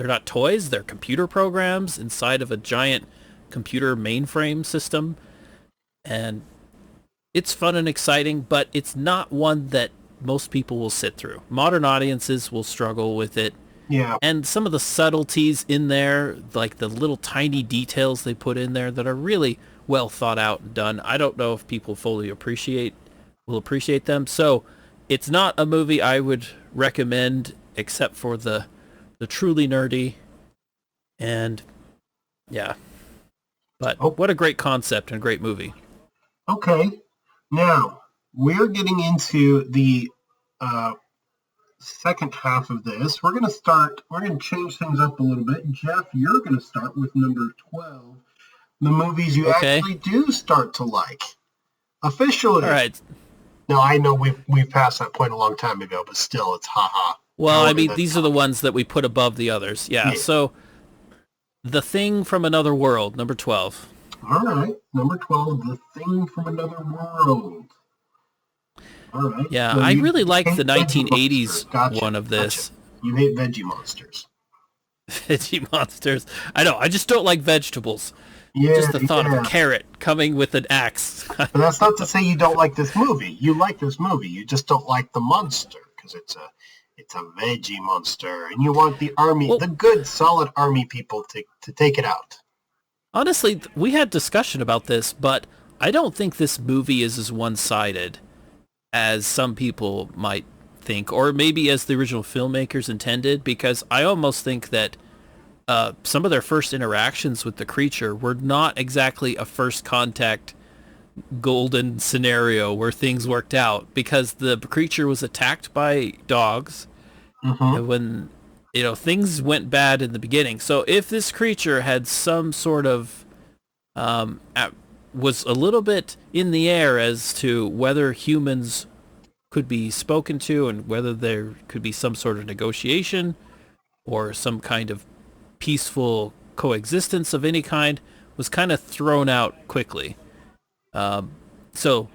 not toys, they're computer programs inside of a giant computer mainframe system. And it's fun and exciting, but it's not one that most people will sit through. Modern audiences will struggle with it. Yeah. And some of the subtleties in there, like the little tiny details they put in there that are really well thought out and done, I don't know if people fully will appreciate them. So it's not a movie I would recommend except for the truly nerdy. And yeah. But what a great concept and great movie. Okay. Now, we're getting into the second half of this. We're going to change things up a little bit. Jeff, you're going to start with number 12. The movies you actually do start to like. Officially. All right. Now, I know we've passed that point a long time ago, but still, it's haha. Well, I mean, these are the ones that we put above the others. Yeah. So, The Thing from Another World, number 12. All right. Number 12, The Thing from Another World. All right. Yeah, So I you really like hate the Veggie 1980s Monsters. Gotcha, one of this. Gotcha. You hate Veggie Monsters. Veggie monsters. I know, I just don't like vegetables. Yeah, Just the thought of yeah. a carrot coming with an axe. But that's not to say you don't like this movie. You like this movie. You just don't like the monster because it's a veggie monster, and you want the army, the good, solid army people to take it out. Honestly, we had discussion about this, but I don't think this movie is as one-sided as some people might think, or maybe as the original filmmakers intended, because I almost think that some of their first interactions with the creature were not exactly a first contact golden scenario where things worked out, because the creature was attacked by dogs and when things went bad in the beginning. So if this creature had some sort of was a little bit in the air as to whether humans could be spoken to and whether there could be some sort of negotiation or some kind of peaceful coexistence of any kind, was kind of thrown out quickly. So,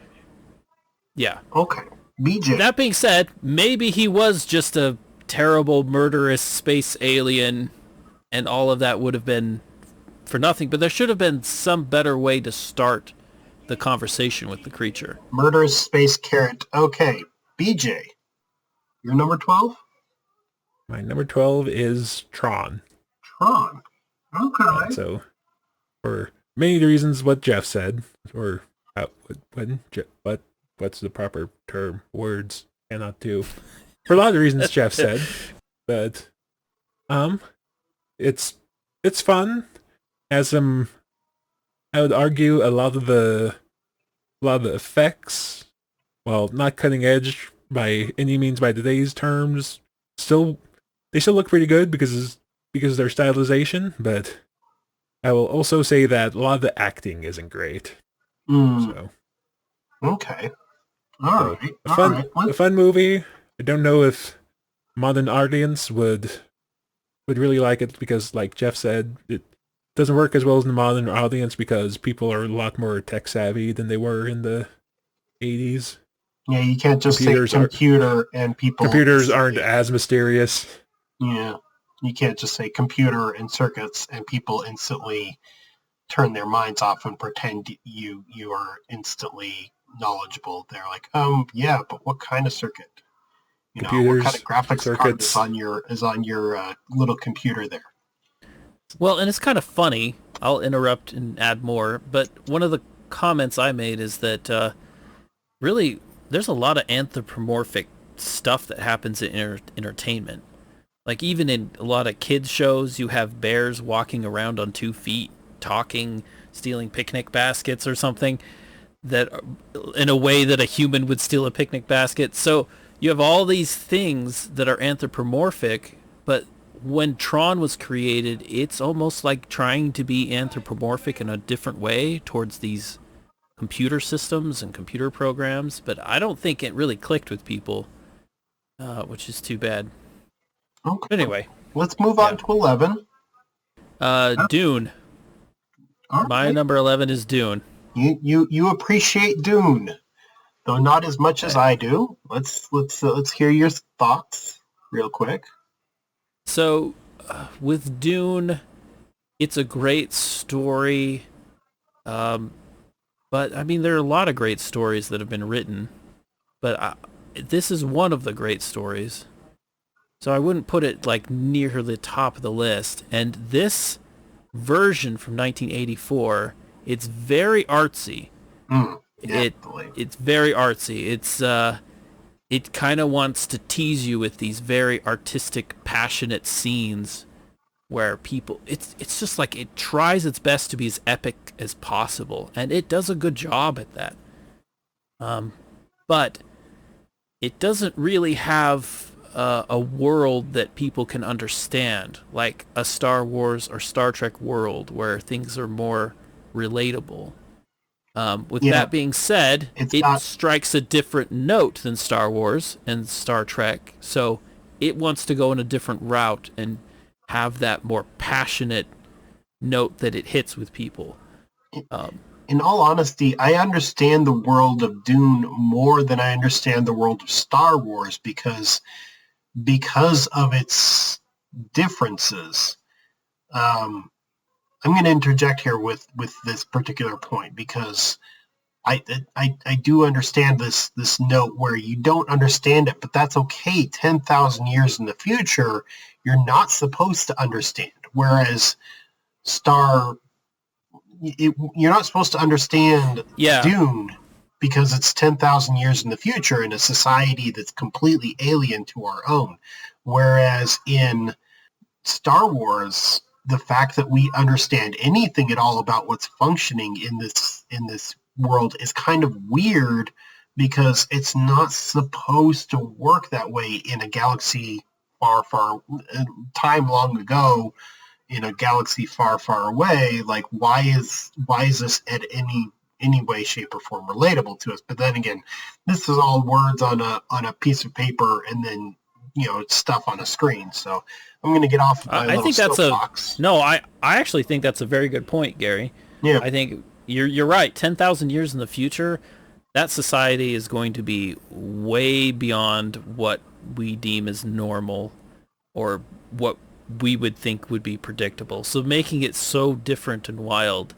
yeah. Okay. BJ. That being said, maybe he was just a terrible, murderous space alien, and all of that would have been for nothing, but there should have been some better way to start the conversation with the creature. Murderous space carrot. Okay, BJ, your number 12? My number 12 is Tron. Tron. Okay. So, for many reasons, what Jeff said, or what's the proper term? Words cannot do. For a lot of reasons Jeff said, but it's fun. Has some, I would argue, a lot of the effects, while not cutting edge by any means by today's terms, they still look pretty good because of their stylization, but I will also say that a lot of the acting isn't great. So Okay. All right. A fun movie. I don't know if modern audience would really like it because, like Jeff said, it doesn't work as well as the modern audience because people are a lot more tech savvy than they were in the 80s. Yeah, you can't just say computer and people... Computers aren't as mysterious. Yeah, you can't just say computer and circuits and people instantly turn their minds off and pretend you are instantly knowledgeable. They're like, yeah, but what kind of circuit? You know, what kind of graphics circuits card is on your little computer there? Well, and it's kind of funny. I'll interrupt and add more, but one of the comments I made is that really there's a lot of anthropomorphic stuff that happens in entertainment. Like even in a lot of kids shows, you have bears walking around on 2 feet, talking, stealing picnic baskets or something, that in a way that a human would steal a picnic basket. So you have all these things that are anthropomorphic, but when Tron was created, it's almost like trying to be anthropomorphic in a different way towards these computer systems and computer programs, but I don't think it really clicked with people, which is too bad. Okay. But anyway, let's move on to 11. Dune. All My right. number 11 is Dune. You appreciate Dune, though not as much as I do. Let's hear your thoughts real quick. So, with Dune, it's a great story, but I mean there are a lot of great stories that have been written, but this is one of the great stories. So I wouldn't put it like near the top of the list. And this version from 1984, it's very artsy. It's very artsy. It kind of wants to tease you with these very artistic, passionate scenes where people, it's just like it tries its best to be as epic as possible, and it does a good job at that. But it doesn't really have a world that people can understand, like a Star Wars or Star Trek world where things are more relatable. That being said, it strikes a different note than Star Wars and Star Trek, so it wants to go in a different route and have that more passionate note that it hits with people. In all honesty, I understand the world of Dune more than I understand the world of Star Wars because of its differences. I'm going to interject here with this particular point because I do understand this note where you don't understand it, but that's okay. 10,000 years in the future, you're not supposed to understand. Whereas you're not supposed to understand Dune because it's 10,000 years in the future in a society that's completely alien to our own. Whereas in Star Wars, the fact that we understand anything at all about what's functioning in this world is kind of weird because it's not supposed to work that way in a galaxy far time long ago, in a galaxy far away. Like, why is this at any way, shape, or form relatable to us? But then again, this is all words on a piece of paper and then stuff on a screen. So I'm going to get off of my little soapbox. I actually think that's a very good point, Gary. Yeah. I think you're right. 10,000 years in the future, that society is going to be way beyond what we deem as normal or what we would think would be predictable. So making it so different and wild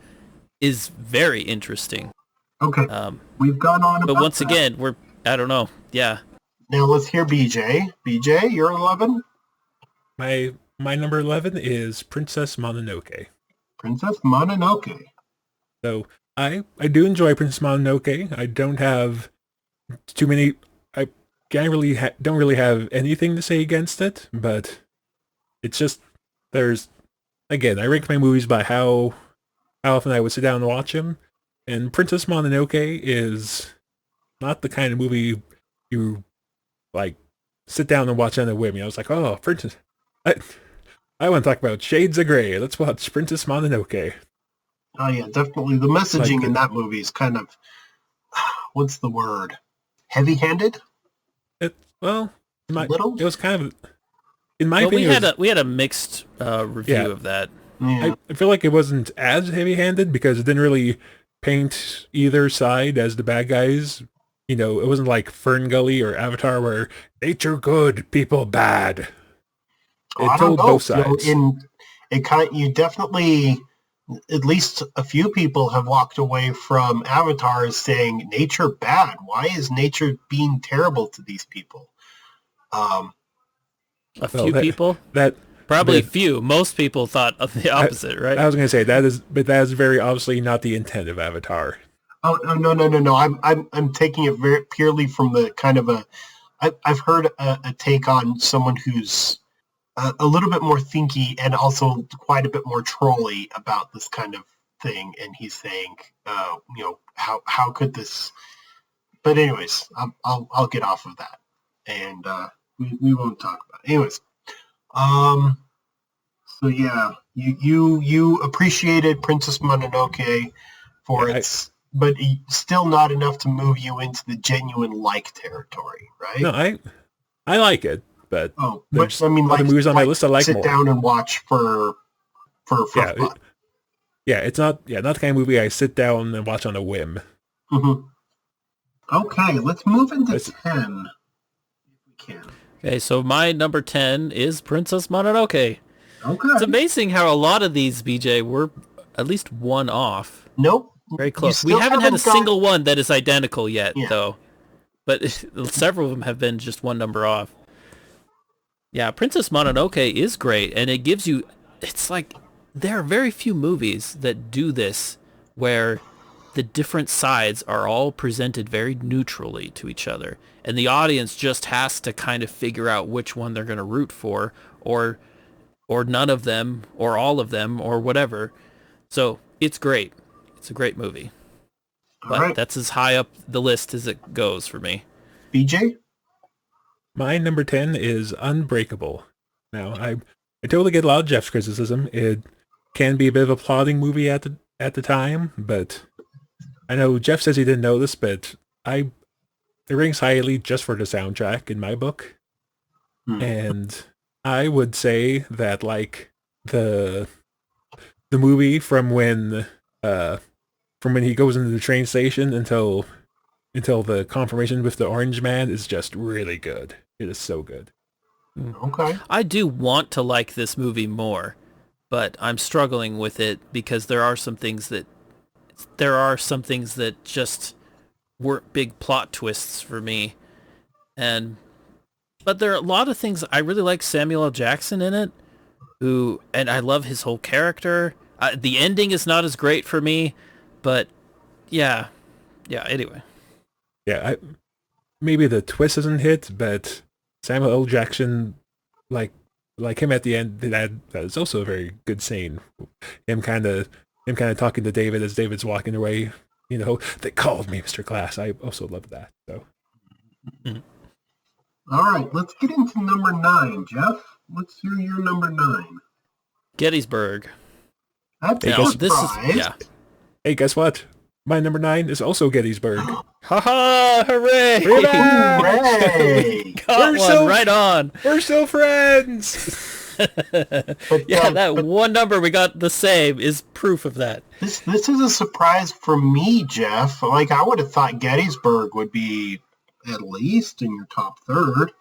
is very interesting. Okay, we've gone on. But once again, I don't know. Yeah. Now let's hear BJ. BJ, you're 11. My number 11 is Princess Mononoke. Princess Mononoke. So I do enjoy Princess Mononoke. I don't have too many. I can't really don't really have anything to say against it, but it's just there's again I rank my movies by how often I would sit down and watch them, and Princess Mononoke is not the kind of movie you like sit down and watch on a whim. I was like, oh, Princess, I want to talk about Shades of Grey. Let's watch Princess Mononoke. Oh yeah, definitely. The messaging in that movie is kind of, what's the word? Heavy-handed? It Little? was kind of, in my opinion, we had a mixed review of that. Yeah. I feel like it wasn't as heavy-handed because it didn't really paint either side as the bad guys. You know, it wasn't like Fern Gully or Avatar where nature good, people bad. It told both sides. You definitely, at least a few people have walked away from Avatar saying nature bad. Why is nature being terrible to these people? Few people? Probably few. Most people thought of the opposite, right? I was going to say that is very obviously not the intent of Avatar. Oh no! I'm taking it very purely from the kind of I've heard a take on someone who's a little bit more thinky and also quite a bit more trolly about this kind of thing, and he's saying, how could this? But anyways, I'll get off of that, and we won't talk about it. Anyways, so yeah, you appreciated Princess Mononoke for its. But still not enough to move you into the genuine like territory, right? No, I like it, but but I mean, other movies on my list I like sit more. Sit down and watch for fun. It's not the kind of movie I sit down and watch on a whim. Mm-hmm. Okay, let's move into 10. If we can. Okay, so my number 10 is Princess Mononoke. Okay. It's amazing how a lot of these, BJ, were at least one off. Nope. Very close. We haven't had a single one that is identical yet, though. But several of them have been just one number off. Yeah, Princess Mononoke is great, and it gives you... It's like, there are very few movies that do this, where the different sides are all presented very neutrally to each other. And the audience just has to kind of figure out which one they're going to root for, or none of them, or all of them, or whatever. So, it's great. It's a great movie. But that's as high up the list as it goes for me. BJ? My number 10 is Unbreakable. Now, I totally get a lot of Jeff's criticism. It can be a bit of a plotting movie at the time, but I know Jeff says he didn't know this, but it ranks highly just for the soundtrack in my book. And I would say that like the movie from when he goes into the train station until the confirmation with the orange man is just really good. It is so good. Okay. I do want to like this movie more, but I'm struggling with it because there are some things that just weren't big plot twists for me. But there are a lot of things. I really like Samuel L. Jackson in it, and I love his whole character. The ending is not as great for me, but yeah, anyway. Yeah, maybe the twist isn't hit, but Samuel L. Jackson, like him at the end, that is also a very good scene. Him kind of talking to David as David's walking away. You know, they called me Mr. Glass. I also love that. So. All right, let's get into number 9, Jeff. Let's hear your number 9. Gettysburg. That's a surprise. Hey, guess what? My number 9 is also Gettysburg. Ha-ha! Hooray! Hooray! Got one right on. We're still friends! That one number we got the same is proof of that. This is a surprise for me, Jeff. Like, I would have thought Gettysburg would be at least in your top third.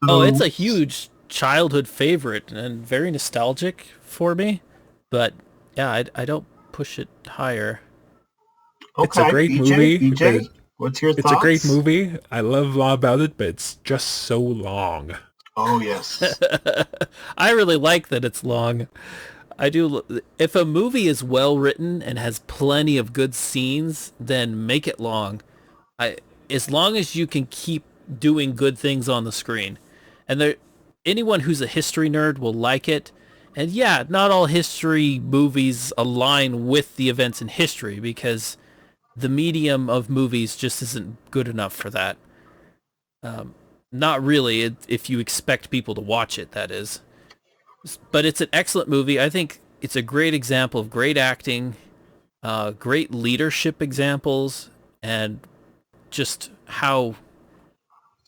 So, it's a huge childhood favorite and very nostalgic for me. But yeah, I don't push it higher. It's a Okay, great BJ, movie, BJ, but what's your it's a great thoughts? movie. I love a lot about it, but it's just so long. Oh, yes. I really like that it's long. I do. If a movie is well written and has plenty of good scenes, then make it long. I As long as you can keep doing good things on the screen, and anyone who's a history nerd will like it. And yeah, not all history movies align with the events in history because the medium of movies just isn't good enough for that. Not really, if you expect people to watch it, that is. But it's an excellent movie. I think it's a great example of great acting, great leadership examples, and just how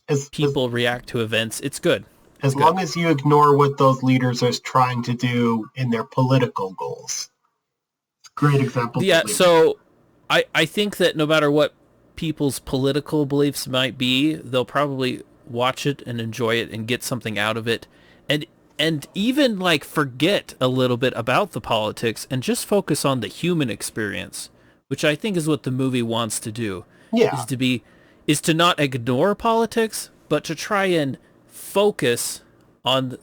As, people react to events. It's good. as long as you ignore what those leaders are trying to do in their political goals. Great example. Yeah, so I think that no matter what people's political beliefs might be, they'll probably watch it and enjoy it and get something out of it. And even like forget a little bit about the politics and just focus on the human experience, which I think is what the movie wants to do. Yeah. Is to not ignore politics, but to try and focus on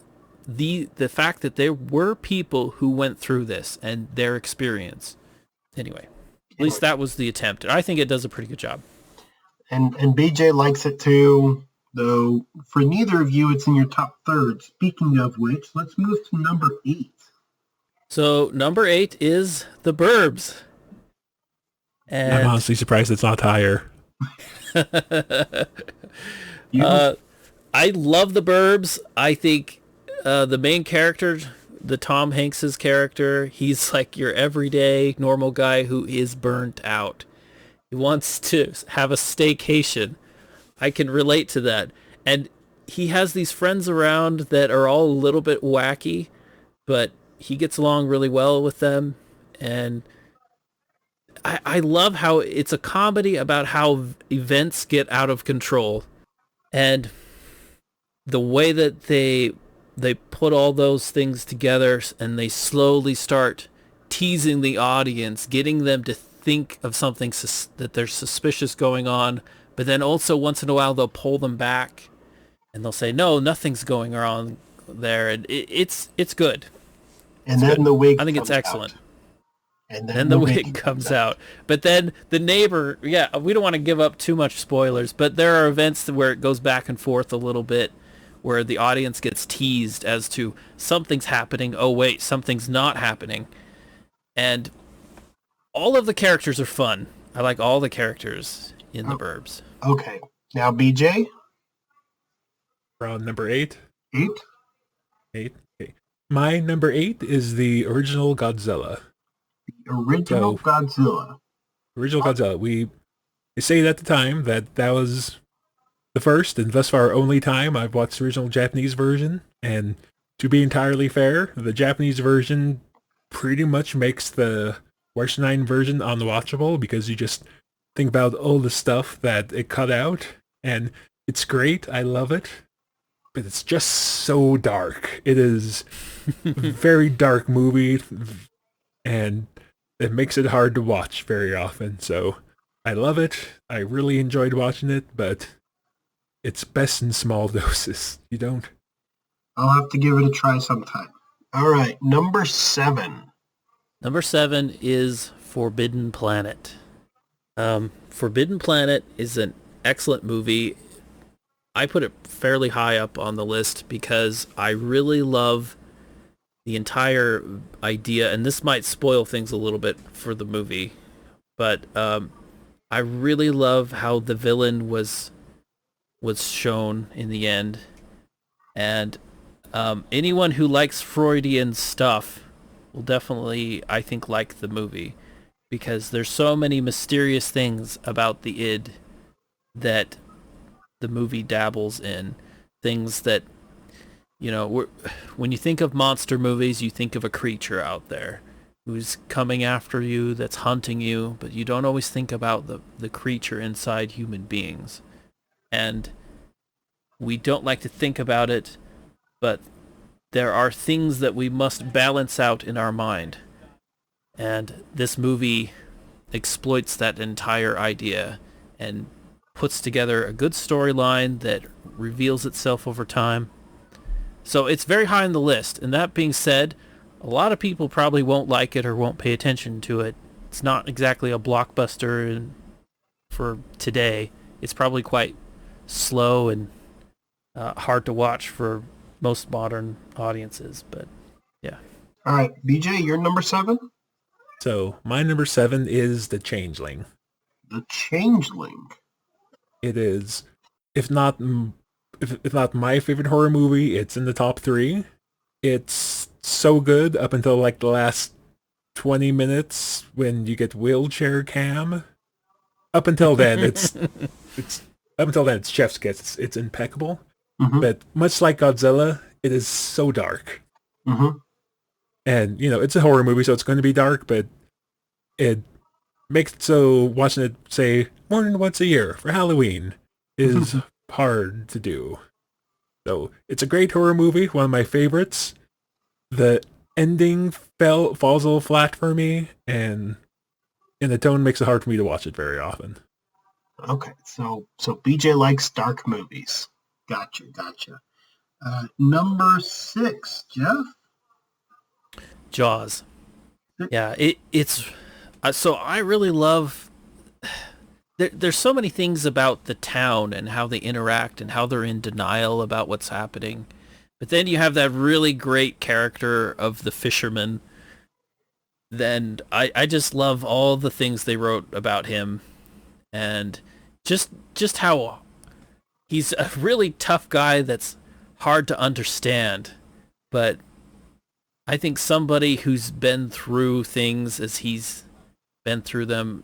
the fact that there were people who went through this and their experience. Anyway, at least that was the attempt. I think it does a pretty good job. And BJ likes it too, though for neither of you it's in your top third. Speaking of which, let's move to number 8. So number 8 is The Burbs. And I'm honestly surprised it's not higher. I love The Burbs. I think the main character, the Tom Hanks's character, he's like your everyday normal guy who is burnt out. He wants to have a staycation. I can relate to that. And he has these friends around that are all a little bit wacky, but he gets along really well with them. And I love how it's a comedy about how events get out of control. And the way that they put all those things together and they slowly start teasing the audience, getting them to think of something that there's suspicious going on, but then also once in a while they'll pull them back and they'll say, no, nothing's going wrong there. And it's good. And then the wig I think comes it's excellent. out. And Then the wig comes out. But then the neighbor, yeah, we don't want to give up too much spoilers, but there are events where it goes back and forth a little bit, where the audience gets teased as to something's happening. Oh, wait, something's not happening. And all of the characters are fun. I like all the characters in The Burbs. Okay. Now, BJ? We're on number 8. 8? 8. Okay. My number 8 is the original Godzilla. Original Godzilla. Original Godzilla. We say at the time that was the first and thus far only time I've watched the original Japanese version. And to be entirely fair, the Japanese version pretty much makes the Western version unwatchable because you just think about all the stuff that it cut out. And it's great. I love it. But it's just so dark. It is a very dark movie. And it makes it hard to watch very often. So I love it. I really enjoyed watching it, but it's best in small doses. You don't? I'll have to give it a try sometime. All right, number 7. Number 7 is Forbidden Planet. Forbidden Planet is an excellent movie. I put it fairly high up on the list because I really love the entire idea, and this might spoil things a little bit for the movie, but I really love how the villain was shown in the end, and anyone who likes Freudian stuff will definitely, I think, like the movie, because there's so many mysterious things about the id that the movie dabbles in, things that, you know, when you think of monster movies, you think of a creature out there who's coming after you, that's hunting you, but you don't always think about the creature inside human beings. And we don't like to think about it, but there are things that we must balance out in our mind. And this movie exploits that entire idea and puts together a good storyline that reveals itself over time. So it's very high on the list. And that being said, a lot of people probably won't like it or won't pay attention to it. It's not exactly a blockbuster for today. It's probably quite slow and hard to watch for most modern audiences. But yeah. All right, BJ, you're number 7? So my number 7 is The Changeling. The Changeling. It is, if not my favorite horror movie, it's in the top 3. It's so good up until like the last 20 minutes when you get wheelchair cam. Up until then, it's chef's kiss. It's impeccable. Mm-hmm. But much like Godzilla, it is so dark. Mm-hmm. And, it's a horror movie, so it's going to be dark, but it makes it so watching it, say, more than once a year for Halloween is hard to do. So it's a great horror movie, one of my favorites. The ending falls a little flat for me, and the tone makes it hard for me to watch it very often. Okay, so BJ likes dark movies. Gotcha. Number 6, Jeff? Jaws. Yeah, it's so I really love there's so many things about the town and how they interact and how they're in denial about what's happening. But then you have that really great character of the fisherman. Then I just love all the things they wrote about him, and just how he's a really tough guy that's hard to understand. But I think somebody who's been through things as he's been through them,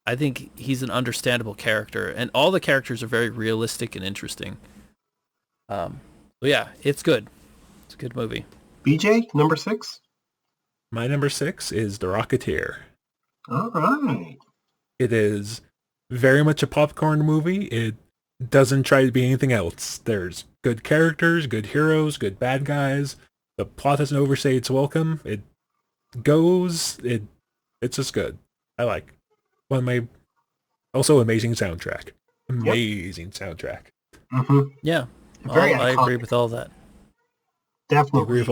I think he's an understandable character, and all the characters are very realistic and interesting. So yeah, it's good. It's a good movie. BJ, number 6? My number 6 is The Rocketeer. All right. It is very much a popcorn movie. It doesn't try to be anything else. There's good characters, good heroes, good bad guys. The plot doesn't overstay its welcome. It's just good. I like. One of my, also amazing soundtrack. Amazing soundtrack. Mm-hmm. Yeah, I agree with all that. Definitely. I agree with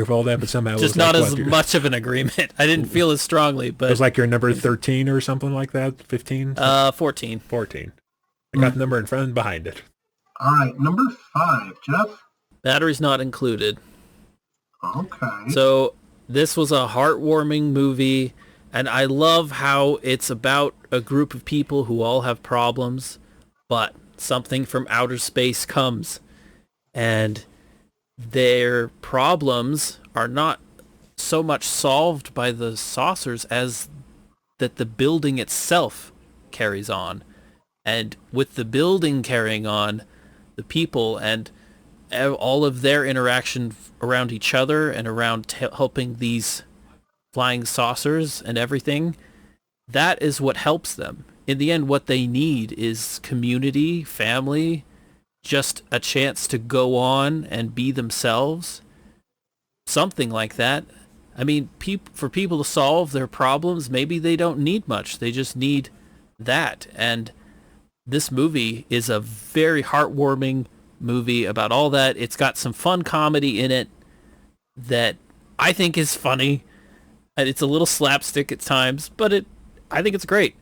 all that, but somehow just not as much of an agreement. I didn't feel as strongly, but it was like your number 13 or something like that. 15. 14. 14. I got the number in front and behind it. All right, number 5, Jeff. Batteries not included. Okay. So this was a heartwarming movie, and I love how it's about a group of people who all have problems, but something from outer space comes, and their problems are not so much solved by the saucers as that the building itself carries on. And with the building carrying on, the people and all of their interaction around each other and around helping these flying saucers and everything, that is what helps them. In the end, what they need is community, family, just a chance to go on and be themselves. Something like that. I mean, for people to solve their problems, maybe they don't need much. They just need that. And this movie is a very heartwarming movie about all that. It's got some fun comedy in it that I think is funny. And it's a little slapstick at times, but I think it's great.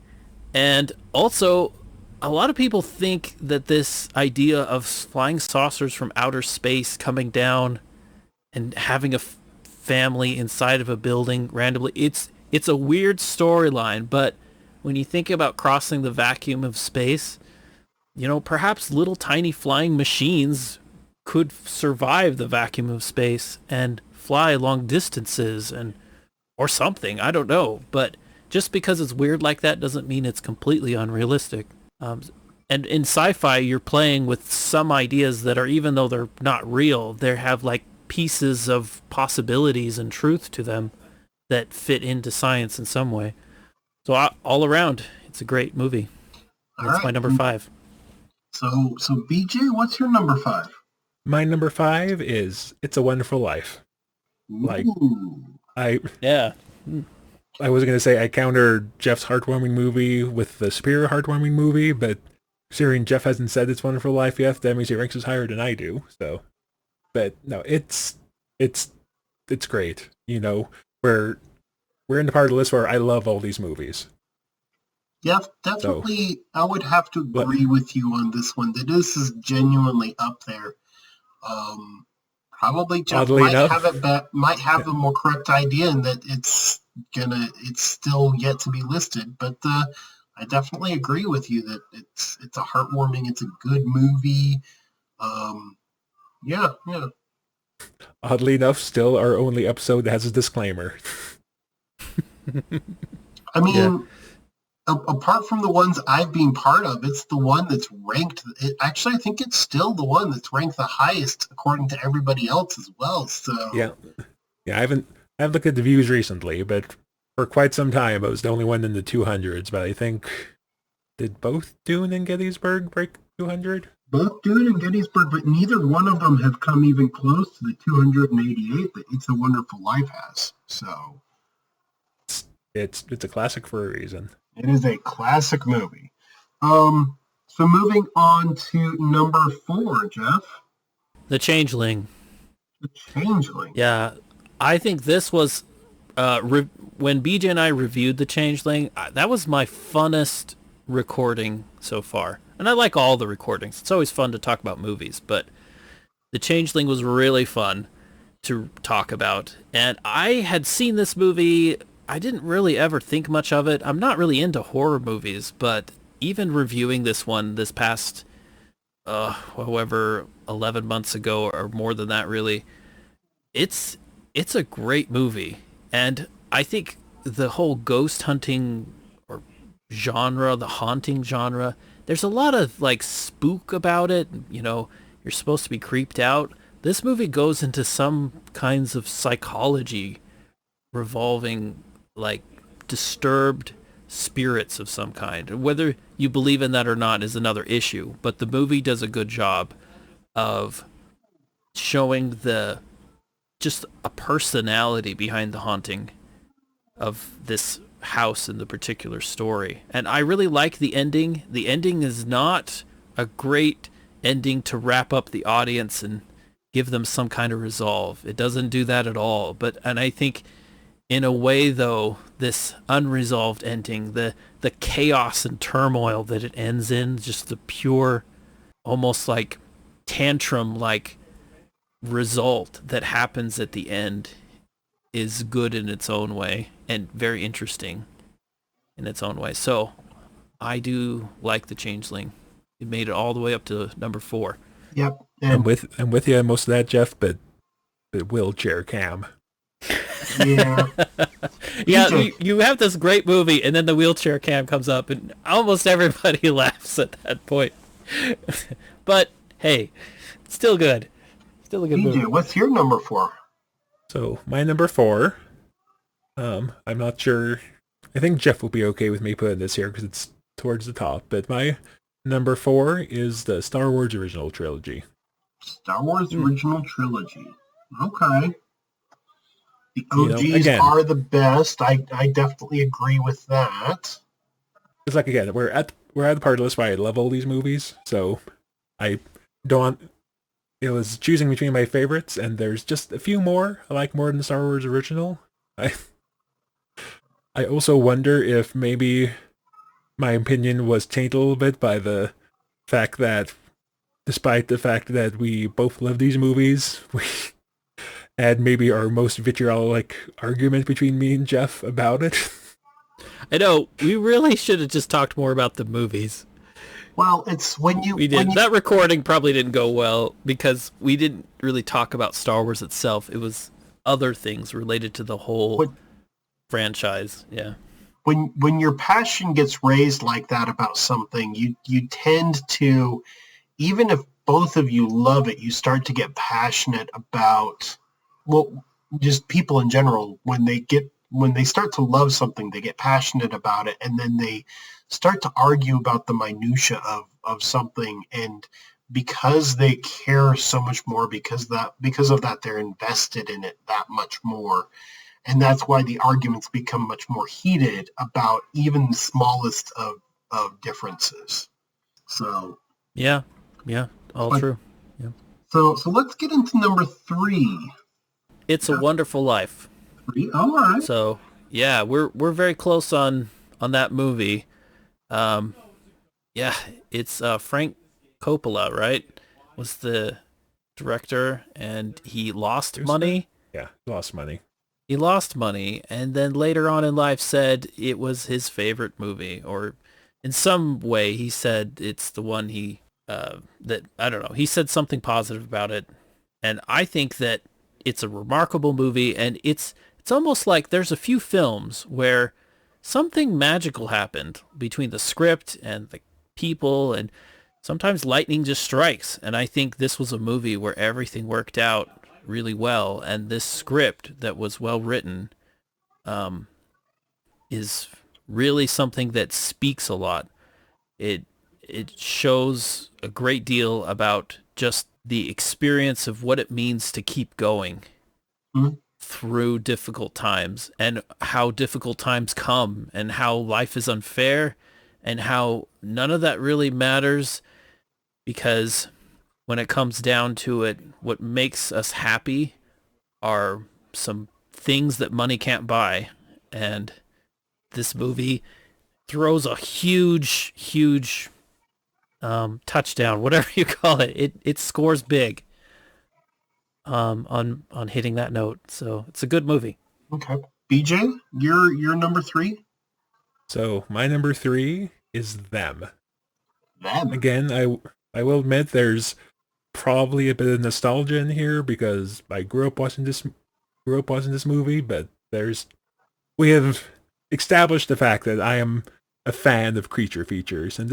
And also, a lot of people think that this idea of flying saucers from outer space coming down and having a family inside of a building randomly, it's a weird storyline, but when you think about crossing the vacuum of space, perhaps little tiny flying machines could survive the vacuum of space and fly long distances or something. I don't know. But just because it's weird like that doesn't mean it's completely unrealistic. And in sci-fi, you're playing with some ideas that are, even though they're not real, they have like pieces of possibilities and truth to them that fit into science in some way. So all around, it's a great movie. That's my number 5. So BJ, what's your number 5? My number 5 is It's a Wonderful Life. Like, Ooh. I Yeah. I was going to say I countered Jeff's heartwarming movie with the superior heartwarming movie, but considering Jeff hasn't said It's Wonderful Life yet, that means he ranks us higher than I do. So, but no, it's great. You know, we're in the part of the list where I love all these movies. Yeah, So, definitely. I would have to but agree with you on this one. That this is genuinely up there. Probably Jeff oddly might have enough, might have yeah, a more correct idea in that it's still yet to be listed. But I definitely agree with you that it's a heartwarming, it's a good movie. Um, yeah, yeah. oddly enough, still our only episode that has a disclaimer. I Yeah. mean, apart from the ones I've been part of, it's the one that's ranked. Actually, I think it's still the one that's ranked the highest according to everybody else as well. So, Yeah, yeah, I haven't looked at the views recently, but for quite some time, it was the only one in the 200s. But I think did both Dune and Gettysburg break 200? both Dune and Gettysburg, but neither one of them have come even close to the 288 that It's a Wonderful Life has. So It's a classic for a reason. it is a classic movie. So moving on to number 4, Jeff, The Changeling. The Changeling. Yeah. I think this was when BJ and I reviewed The Changeling, that was my funnest recording so far. And I like all the recordings. It's always fun to talk about movies, but The Changeling was really fun to talk about. And I had seen this movie. I didn't really ever think much of it. I'm not really into horror movies, but even reviewing this one this past, however, 11 months ago or more than that really, it's a great movie. And I think the whole ghost hunting or genre, the haunting genre, there's a lot of like spook about it. You know, you're supposed to be creeped out. This movie goes into some kinds of psychology revolving like disturbed spirits of some kind. Whether you believe in that or not is another issue, but the movie does a good job of showing the just a personality behind the haunting of this house in the particular story. And I really like the ending. The ending is not a great ending to wrap up the audience and give them some kind of resolve. It doesn't do that at all. And I think in a way though, this unresolved ending, the chaos and turmoil that it ends in, just the pure, almost like tantrum like result that happens at the end is good in its own way and very interesting in its own way. So I do like The Changeling. It made it all the way up to number 4. Yep. I'm with you on most of that, Jeff, but wheelchair cam. Yeah. Yeah, BJ, you have this great movie and then the wheelchair cam comes up and almost everybody laughs at that point. But hey, it's still good. Still a good movie. BJ, what's your number 4? So my number 4, I'm not sure. I think Jeff will be okay with me putting this here because it's towards the top. But my number 4 is the Star Wars original trilogy. Star Wars original trilogy. Okay. The You know, OGs again, are the best. I definitely agree with that. it's like again, we're at the part of the list where I love all these movies, so I don't. It was choosing between my favorites, and there's just a few more I like more than the Star Wars original. I I also wonder if maybe my opinion was tainted a little bit by the fact that, despite the fact that we both love these movies, we had maybe our most vitriolic argument between me and Jeff about it. I know, we really should have just talked more about the movies. Well, it's when you We did. That recording probably didn't go well because we didn't really talk about Star Wars itself. It was other things related to the whole franchise. Yeah. when your passion gets raised like that about something, you tend to, even if both of you love it, you start to get passionate about, well, just people in general. When they start to love something, they get passionate about it, and then they start to argue about the minutia of something. And because they care so much more, because of that they're invested in it that much more. And that's why the arguments become much more heated about even the smallest of differences. So Yeah, all true. Yeah. So let's get into number 3. It's a Wonderful Life. 3. All right. So yeah, we're very close on that movie. Yeah, it's Frank Coppola, right? Was the director, and he lost money. Yeah, lost money. He lost money, and then later on in life said it was his favorite movie, or in some way he said it's the one that, I don't know, he said something positive about it. And I think that it's a remarkable movie, and it's almost like there's a few films where something magical happened between the script and the people, and sometimes lightning just strikes. And I think this was a movie where everything worked out really well, and this script that was well written is really something that speaks a lot. It shows a great deal about just the experience of what it means to keep going through difficult times, and how difficult times come, and how life is unfair, and how none of that really matters, because when it comes down to it, what makes us happy are some things that money can't buy. And this movie throws a huge touchdown, whatever you call it. It scores big on hitting that note. So it's a good movie. Okay. BJ, your number 3? So my number 3 is Them. Them. Again, I will admit there's probably a bit of nostalgia in here because I grew up watching this movie, but we have established the fact that I am a fan of creature features, and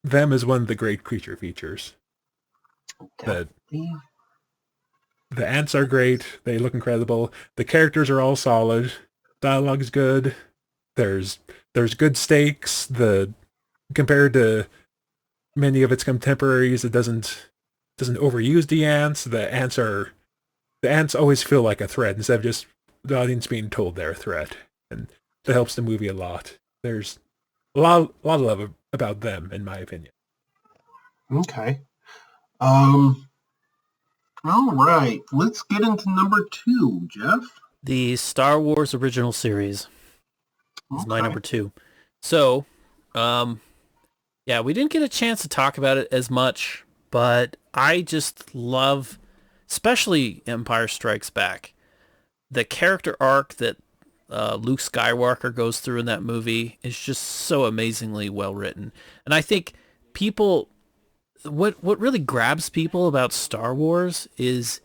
Them is one of the great creature features. The ants are great, they look incredible, the characters are all solid, dialogue's good, there's good stakes, compared to many of its contemporaries, it doesn't overuse the ants. The ants always feel like a threat instead of just the audience being told they're a threat, and that helps the movie a lot. There's a lot of love about Them, in my opinion. Okay. All right. Let's get into number 2, Jeff. The Star Wars original series is my number 2. So, yeah, we didn't get a chance to talk about it as much, but I just love, especially Empire Strikes Back, the character arc that Luke Skywalker goes through in that movie is just so amazingly well written. And I think what really grabs people about Star Wars is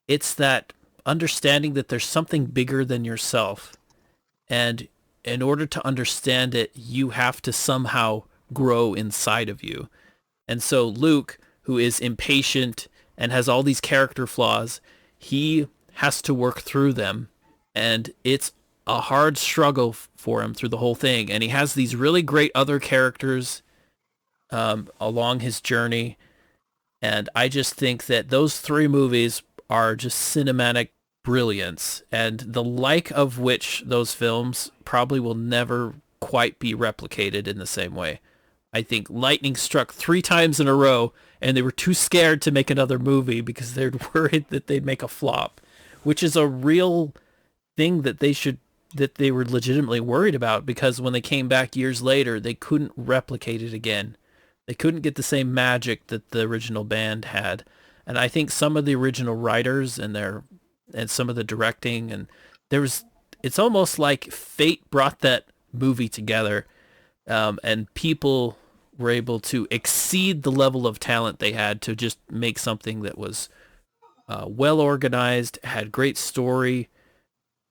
it's that understanding that there's something bigger than yourself. And in order to understand it, you have to somehow grow inside of you. And so Luke, who is impatient and has all these character flaws, he has to work through them. And it's a hard struggle for him through the whole thing. And he has these really great other characters along his journey. And I just think that those 3 movies are just cinematic brilliance, and the like of which those films probably will never quite be replicated in the same way. I think lightning struck 3 times in a row, and they were too scared to make another movie because they're worried that they'd make a flop, which is a real thing that they were legitimately worried about, because when they came back years later, they couldn't replicate it again. They couldn't get the same magic that the original band had. And I think some of the original writers and some of the directing, and it's almost like fate brought that movie together, and people were able to exceed the level of talent they had to just make something that was well organized, had great story,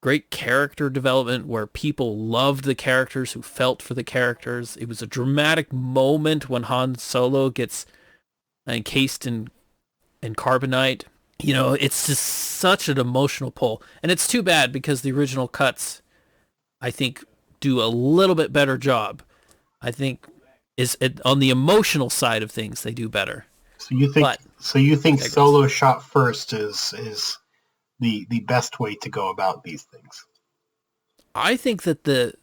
great character development where people loved the characters, who felt for the characters. It was a dramatic moment when Han Solo gets encased in carbonite. You know, it's just such an emotional pull. And it's too bad because the original cuts, I think, do a little bit better job. I think on the emotional side of things, they do better. So you think I digress. Solo shot first is the best way to go about these things? I think that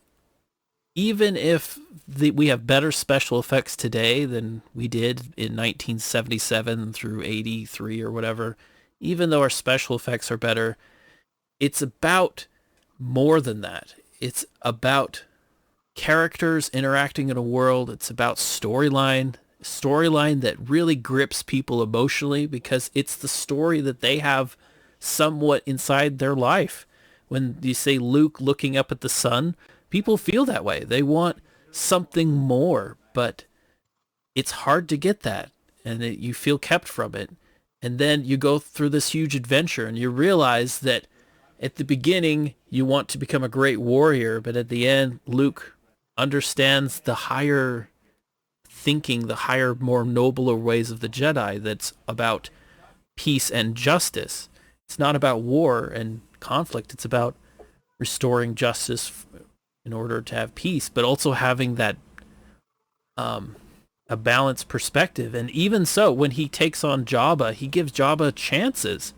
even if we have better special effects today than we did in 1977 through 83 or whatever, even though our special effects are better, it's about more than that. It's about characters interacting in a world. It's about storyline that really grips people emotionally because it's the story that they have somewhat inside their life. When you say Luke looking up at the sun, people feel that way. They want something more, but it's hard to get that, and you feel kept from it. And then you go through this huge adventure, and you realize that at the beginning, you want to become a great warrior, but at the end, Luke understands the higher thinking, the higher, more nobler ways of the Jedi that's about peace and justice. It's not about war and conflict. It's about restoring justice in order to have peace, but also having that a balanced perspective. And even so, when he takes on Jabba, he gives Jabba chances.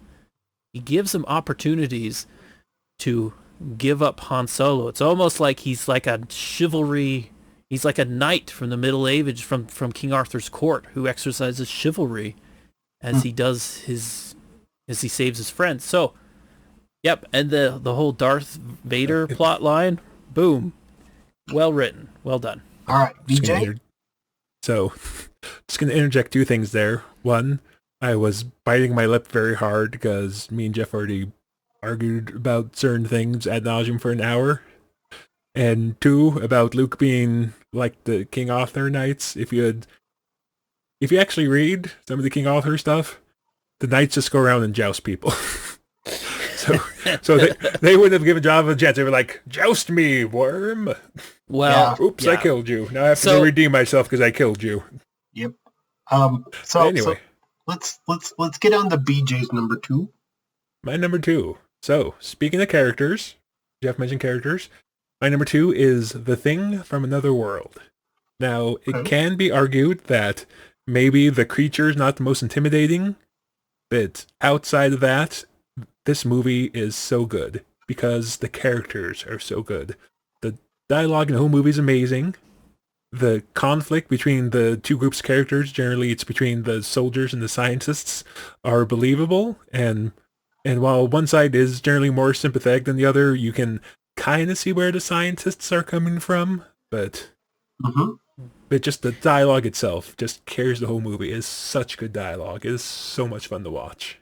He gives him opportunities to give up Han Solo. It's almost like he's like a chivalry. He's like a knight from the Middle Ages, from King Arthur's court, who exercises chivalry as he saves his friends. So, yep, and the whole Darth Vader plot line, boom, well written, well done. All right, BJ. Just going to interject two things there. One, I was biting my lip very hard because me and Jeff already argued about certain things ad nauseum for an hour. And two, about Luke being like the King Arthur knights. If you actually read some of the King Arthur stuff, the knights just go around and joust people. so they wouldn't have given Jabba a chance. They were like, "Joust me, worm." Well, oops, I killed you. Now I have to redeem myself because I killed you. Yep. Anyway, let's get on to BJ's number 2. My number 2. So speaking of characters, Jeff mentioned characters. My number 2 is The Thing from Another World. Now it can be argued that maybe the creature is not the most intimidating, but outside of that, this movie is so good because the characters are so good. The dialogue in the whole movie is amazing. The conflict between the two groups of characters, generally it's between the soldiers and the scientists, are believable. And while one side is generally more sympathetic than the other, you can kind of see where the scientists are coming from. But just the dialogue itself just carries the whole movie. It's such good dialogue. It is so much fun to watch.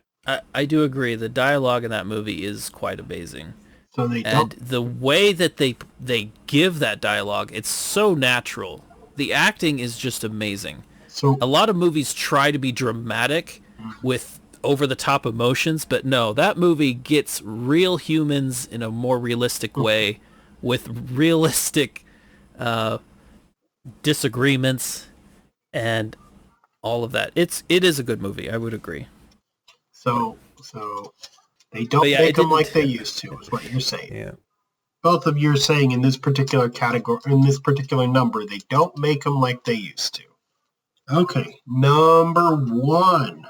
I do agree. The dialogue in that movie is quite amazing. So the way that they give that dialogue, it's so natural. The acting is just amazing. So a lot of movies try to be dramatic with over-the-top emotions, but no, that movie gets real humans in a more realistic way with realistic disagreements and all of that. It is a good movie. I would agree. So they don't make them like they used to, is what you're saying. Yeah. Both of you are saying in this particular category, in this particular number, they don't make them like they used to. Okay, number 1.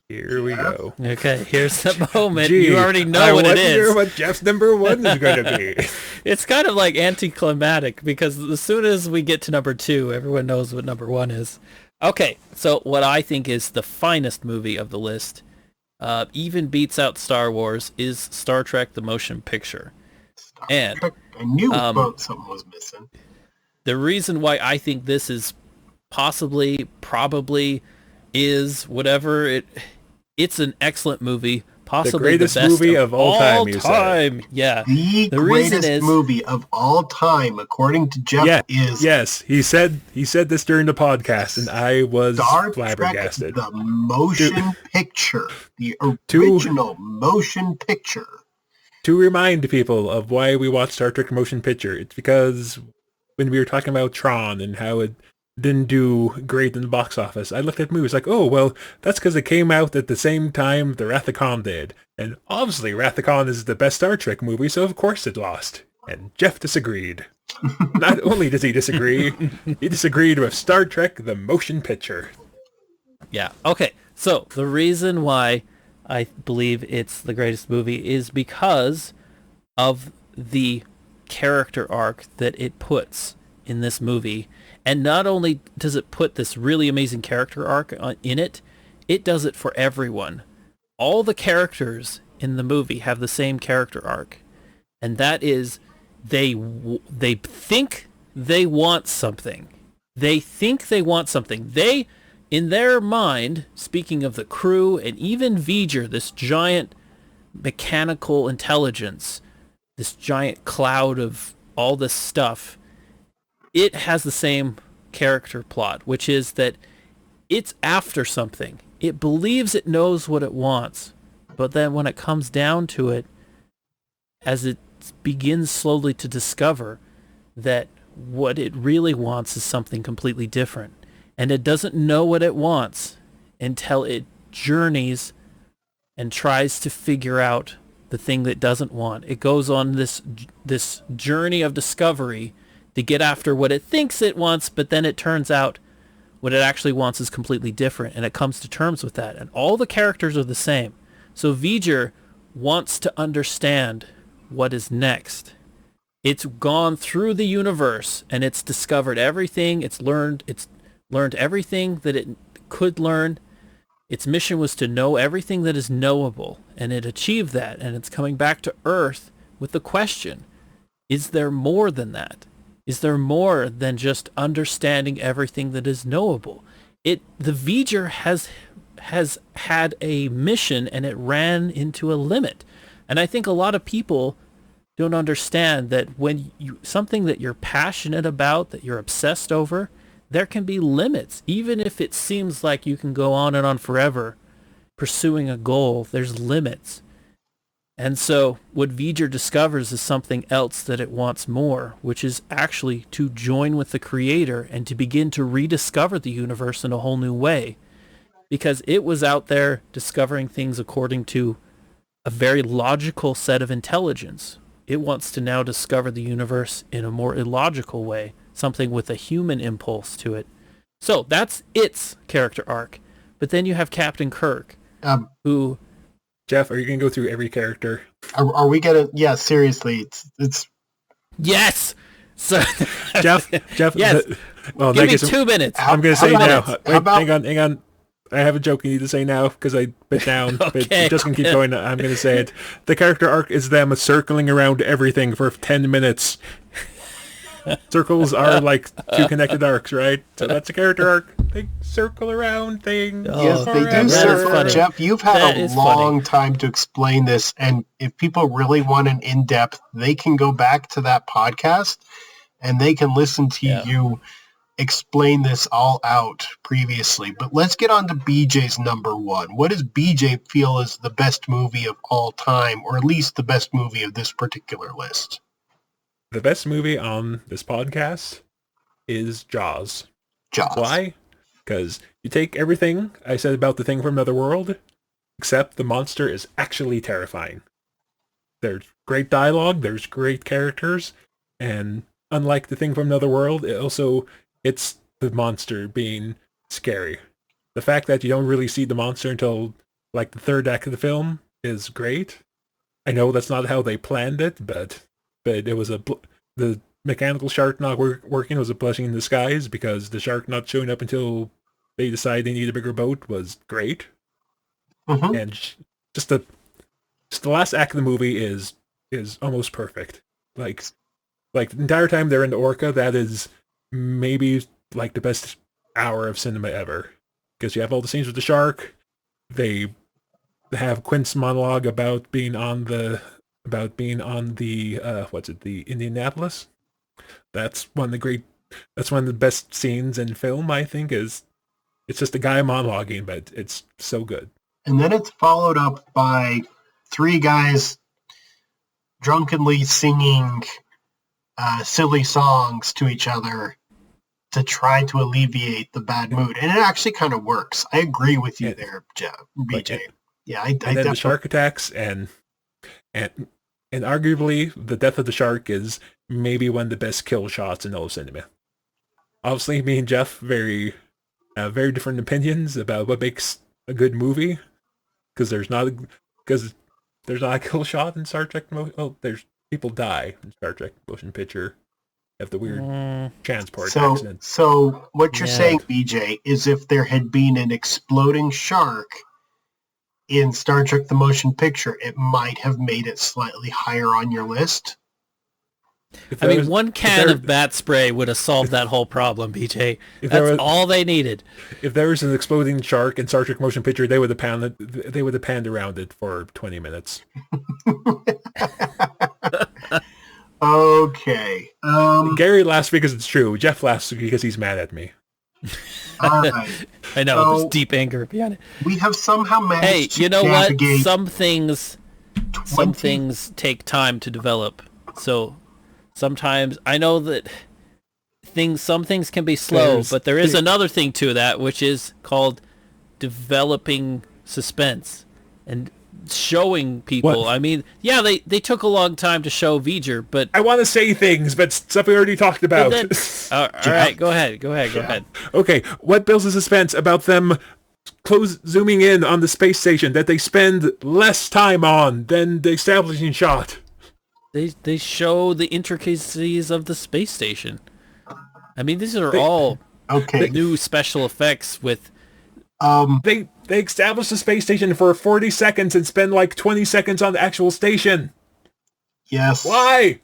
Here we go. Okay, here's the moment. You already know what it is. I wonder what Jeff's number 1 is going to be. It's kind of like anticlimactic because as soon as we get to number 2, everyone knows what number 1 is. Okay, so what I think is the finest movie of the list, even beats out Star Wars, is Star Trek: The Motion Picture. I knew something was missing. The reason why I think this is probably is whatever it's an excellent movie, possibly the greatest best movie of all time. You said. Yeah, the greatest movie of all time, according to Jeff, is yes. He said this during the podcast, and I was flabbergasted. The motion picture, the original motion picture. To remind people of why we watch Star Trek motion picture, it's because when we were talking about Tron and how it didn't do great in the box office, I looked at movies like, oh, well, that's because it came out at the same time the Wrath of Khan did. And obviously Wrath of Khan is the best Star Trek movie, so of course it lost. And Jeff disagreed. Not only does he disagree, he disagreed with Star Trek the motion picture. Yeah. Okay. So the reason why I believe it's the greatest movie is because of the character arc that it puts in this movie. And not only does it put this really amazing character arc in it, it does it for everyone. All the characters in the movie have the same character arc. And that is they think they want something. They think they want something. They, in their mind, speaking of the crew and even V'ger, this giant mechanical intelligence, this giant cloud of all this stuff, it has the same character plot, which is that it's after something. It believes it knows what it wants, but then when it comes down to it, as it begins slowly to discover that what it really wants is something completely different. And it doesn't know what it wants until it journeys and tries to figure out the thing that it doesn't want. It goes on this journey of discovery to get after what it thinks it wants, but then it turns out what it actually wants is completely different, and it comes to terms with that. And all the characters are the same. So V'ger wants to understand what is next. It's gone through the universe and it's discovered everything. It's learned everything that it could learn. Its mission was to know everything that is knowable, and it achieved that. And it's coming back to Earth with the question, is there more than that? Is there more than just understanding everything that is knowable? The V'ger has had a mission, and it ran into a limit. And I think a lot of people don't understand that when something that you're passionate about, that you're obsessed over, there can be limits. Even if it seems like you can go on and on forever pursuing a goal, there's limits. And so what V'ger discovers is something else that it wants more, which is actually to join with the creator and to begin to rediscover the universe in a whole new way. Because it was out there discovering things according to a very logical set of intelligence. It wants to now discover the universe in a more illogical way, something with a human impulse to it. So that's its character arc. But then you have Captain Kirk, who... Jeff, are you going to go through every character? Are we going to... Yeah, seriously. It's... Yes! So, Jeff, yes. Well, give me 2 minutes. I'm going to say now. Wait, about... hang on. I have a joke you need to say now because I bit down. Okay. But I'm just going to keep going. I'm going to say it. The character arc is them circling around everything for 10 minutes. Circles are like two connected arcs, right? So that's a character arc. They circle around things. Yes, they do circle. Jeff, you've had a long time to explain this, and if people really want an in-depth, they can go back to that podcast and they can listen to you explain this all out previously. But let's get on to BJ's number one. What does BJ feel is the best movie of all time, or at least the best movie of this particular list? The best movie on this podcast is Jaws. Jaws. Why? Because you take everything I said about the thing from another world, except the monster is actually terrifying. There's great dialogue, there's great characters, and unlike the thing from another world, it's the monster being scary. The fact that you don't really see the monster until like the third act of the film is great. I know that's not how they planned it, but it was the mechanical shark not working was a blessing in disguise, because the shark not showing up until they decide they need a bigger boat was great. Mm-hmm. And just the last act of the movie is almost perfect. Like the entire time they're in the orca, that is maybe like the best hour of cinema ever, because you have all the scenes with the shark. They have Quint's monologue about being on the the Indianapolis. That's one of the best scenes in film, I think. It's just a guy monologuing, but it's so good. And then it's followed up by three guys drunkenly singing silly songs to each other to try to alleviate the bad mood. And it actually kind of works. I agree with you there, BJ. I then the shark attacks, and arguably the death of the shark is maybe one of the best kill shots in all of cinema. Obviously, me and Jeff very very different opinions about what makes a good movie. Because there's not a kill shot in Star Trek. Well, there's people die in Star Trek motion picture. Have the weird transport accident. So what you're Yeah. saying, BJ, is if there had been an exploding shark in Star Trek the Motion Picture, it might have made it slightly higher on your list? If I there mean, was- one if can there- of bat spray would have solved that whole problem, BJ. If there That's was- all they needed. If there was an exploding shark in Star Trek motion picture, they would have panned around it for 20 minutes. Okay. Gary laughs because it's true. Jeff laughs because he's mad at me. All right. I know, So- there's deep anger behind it. We have somehow managed Hey, to you know what? navigate Some things 20 take time to develop. So sometimes I know that some things can be slow, but there is another thing to that, which is called developing suspense and showing people. What? I mean, yeah, they took a long time to show V'ger, but I want to say things, but stuff we already talked about. then, all right, go ahead. Okay, what builds the suspense about them zooming in on the space station that they spend less time on than the establishing shot? They show the intricacies of the space station. I mean, these are all Okay. new special effects with They establish the space station for 40 seconds and spend like 20 seconds on the actual station. Yes. Why?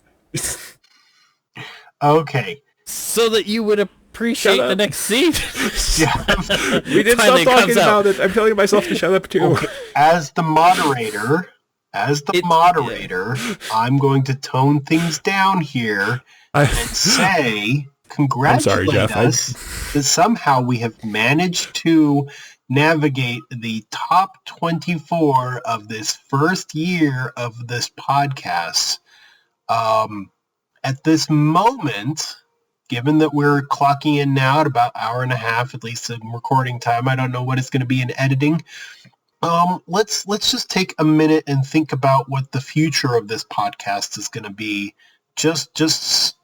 Okay. so that you would appreciate Shut the up. next scene. Yeah. We didn't Finally stop talking comes out. about it. I'm telling myself to shut up too. Okay. As the moderator, I'm going to tone things down here and say, congratulate Jeff. us that somehow we have managed to navigate the top 24 of this first year of this podcast. At this moment, given that we're clocking in now at about hour and a half, at least in recording time, I don't know what it's going to be in editing. Let's just take a minute and think about what the future of this podcast is going to be. Just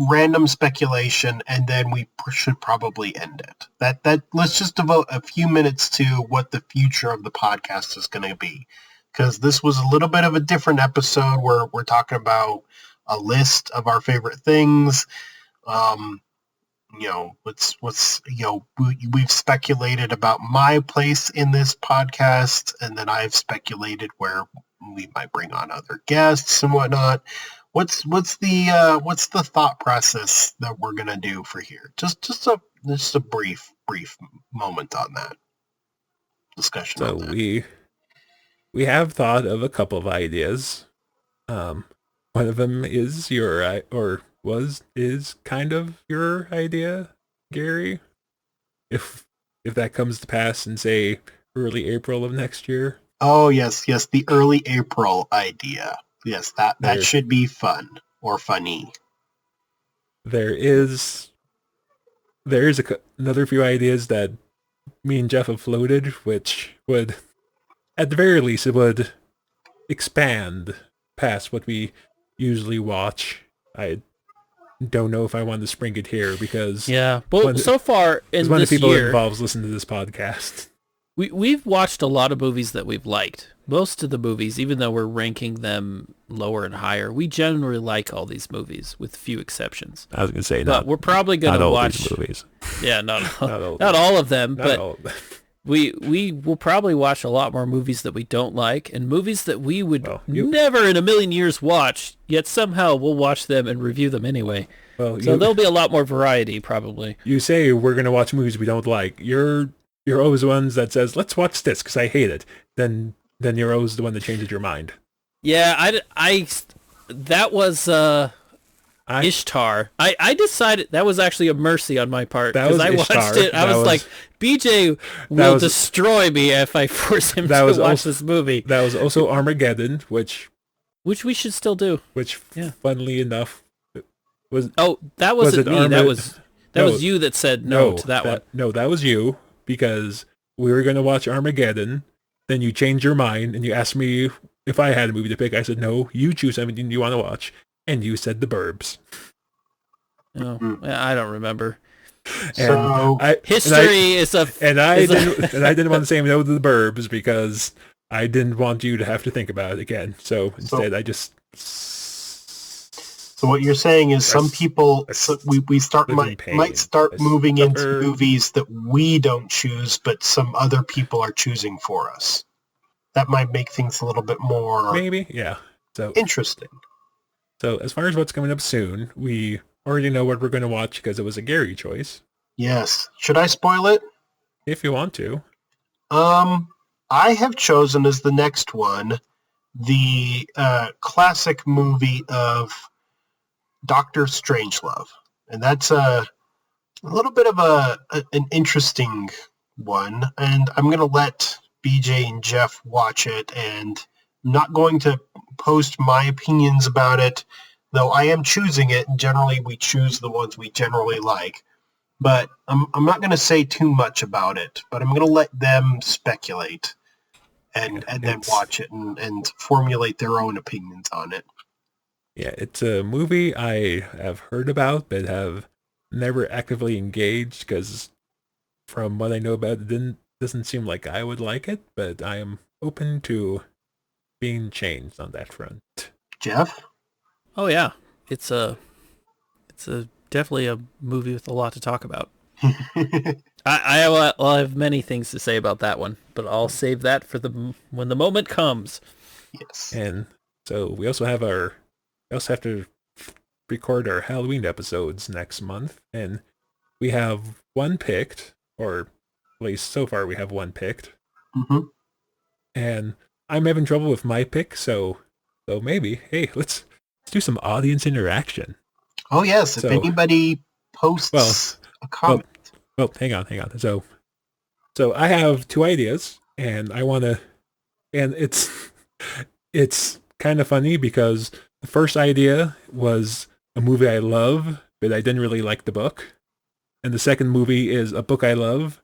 random speculation, and then we should probably end it. That let's just devote a few minutes to what the future of the podcast is going to be, because this was a little bit of a different episode where we're talking about a list of our favorite things. We've speculated about my place in this podcast, and then I've speculated where we might bring on other guests and whatnot. What's the thought process that we're gonna do for here? Just a brief moment on that discussion. So on that. we have thought of a couple of ideas. One of them is is kind of your idea, Gary. If that comes to pass in, say, early April of next year. Oh yes, the early April idea. Yes, that There- should be fun or funny. There is another few ideas that me and Jeff have floated, which would, at the very least, it would expand past what we usually watch. I don't know if I want to spring it here because Yeah, but One- so far in one of this the people year, involved listen to this podcast. we've watched a lot of movies that we've liked. Most of the movies, even though we're ranking them lower and higher, we generally like all these movies, with few exceptions. I was going to say, But we're probably going not to all watch. these movies. Yeah, not all- not all of them, Not but all of them. we will probably watch a lot more movies that we don't like, and movies that we would Well, never in a million years watch, yet somehow we'll watch them and review them anyway. Well, So there'll be a lot more variety, probably. you say we're going to watch movies we don't like. You're always the ones that says, let's watch this because I hate it. Then you're always the one that changes your mind. Yeah, that was Ishtar. I decided that was actually a mercy on my part, That was I watched Ishtar. it. I That was was- like, BJ will was- destroy me if I force him That to was watch also- this movie, That was also Armageddon, which which we should still do. Yeah. funnily enough, was Oh, that wasn't it me. That Arma- was No, you that said no to that one. No, that was you, because we were going to watch Armageddon. Then you changed your mind and you asked me if I had a movie to pick. I said, no, you choose something you want to watch. And you said The Burbs. Oh, I don't remember. So History is a... I didn't want to say no to the Burbs because I didn't want you to have to think about it again. So instead, I just... So what you're saying is some people might start moving into movies that we don't choose, but some other people are choosing for us. That might make things a little bit more interesting. So as far as what's coming up soon, we already know what we're going to watch because it was a Gary choice. Yes. Should I spoil it? If you want to. I have chosen as the next one the classic movie of Doctor Strangelove, and that's a little bit of an interesting one, and I'm going to let BJ and Jeff watch it, and I'm not going to post my opinions about it, though I am choosing it, and generally we choose the ones we generally like, but I'm not going to say too much about it, but I'm going to let them speculate and then watch it and formulate their own opinions on it. Yeah, it's a movie I have heard about, but have never actively engaged, because from what I know about it, doesn't seem like I would like it, but I am open to being changed on that front. Jeff? Oh yeah, it's definitely a movie with a lot to talk about. I have many things to say about that one, but I'll save that for when the moment comes. Yes. And so we also have to record our Halloween episodes next month, and we have one picked, or at least so far we have one picked. Mm-hmm. And I'm having trouble with my pick, so maybe, hey, let's do some audience interaction. Oh yes, if anybody posts a comment. Well, hang on. So I have two ideas, and it's kind of funny because the first idea was a movie I love, but I didn't really like the book. And the second movie is a book I love,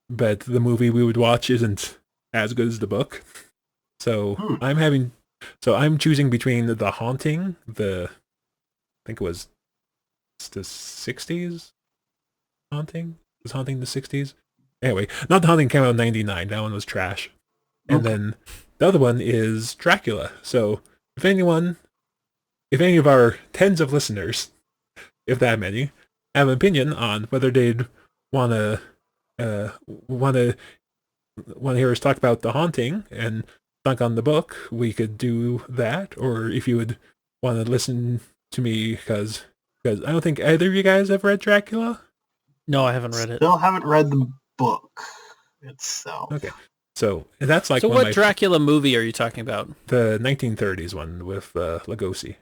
but the movie we would watch isn't as good as the book. So I'm choosing between The Haunting, I think it was the 60s Haunting? Was Haunting the 60s? Anyway, not The Haunting came out in 99. That one was trash. And then the other one is Dracula. So if any of our tens of listeners, if that many, have an opinion on whether they'd want to hear us talk about The Haunting and talk on the book, we could do that. Or if you would want to listen to me, because I don't think either of you guys have read Dracula. No, I haven't read it. Still haven't read the book itself. Okay. So that's like... So what Dracula movie are you talking about? The 1930s one with Lugosi.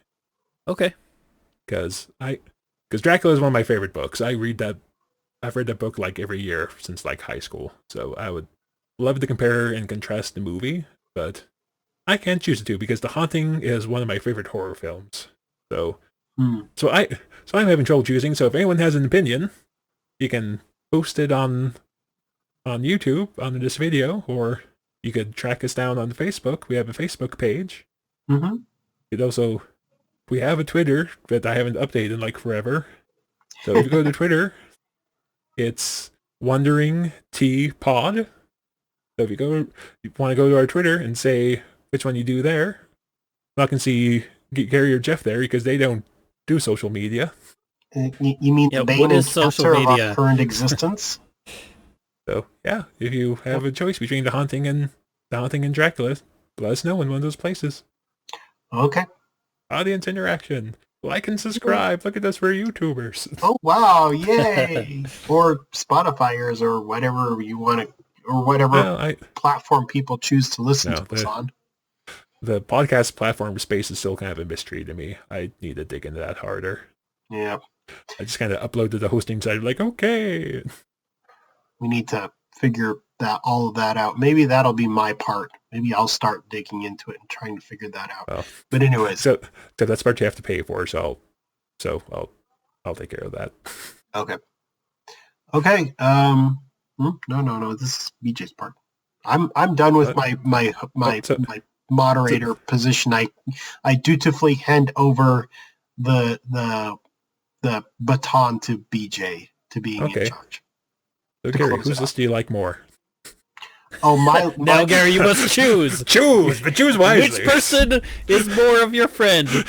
Okay. Because Dracula is one of my favorite books. I've read that book like every year since like high school. So I would love to compare and contrast the movie, but I can't choose the two because The Haunting is one of my favorite horror films. So I'm having trouble choosing. So if anyone has an opinion, you can post it on YouTube on this video, or you could track us down on Facebook. We have a Facebook page. Mm-hmm. We have a Twitter that I haven't updated in like forever. So if you go to Twitter, it's Wondering T Pod. So if you want to go to our Twitter and say which one you do there, I'm not going to see Gary or Jeff there because they don't do social media. You mean the bane and cancer of our current existence? So yeah, if you have a choice between The Haunting and Dracula, let us know in one of those places. Okay. Audience interaction. Like and subscribe. Look at us, we're YouTubers. Oh wow, yay! Or Spotifyers, or whatever you want to, or whatever platform people choose to listen to us on. The podcast platform space is still kind of a mystery to me. I need to dig into that harder. Yeah. I just kind of uploaded the hosting site, like, okay. We need to figure all of that out. Maybe that'll be my part. Maybe I'll start digging into it and trying to figure that out. Well, but anyways. So that's part you have to pay for, so I'll take care of that. Okay. Okay. No. This is BJ's part. I'm done with my moderator position. I dutifully hand over the baton to BJ. to being in Okay. charge. So To Gary, close it whose out. list do you like more? Oh, my Now, Gary, you must choose. Choose, but choose wisely. Which person is more of your friend? For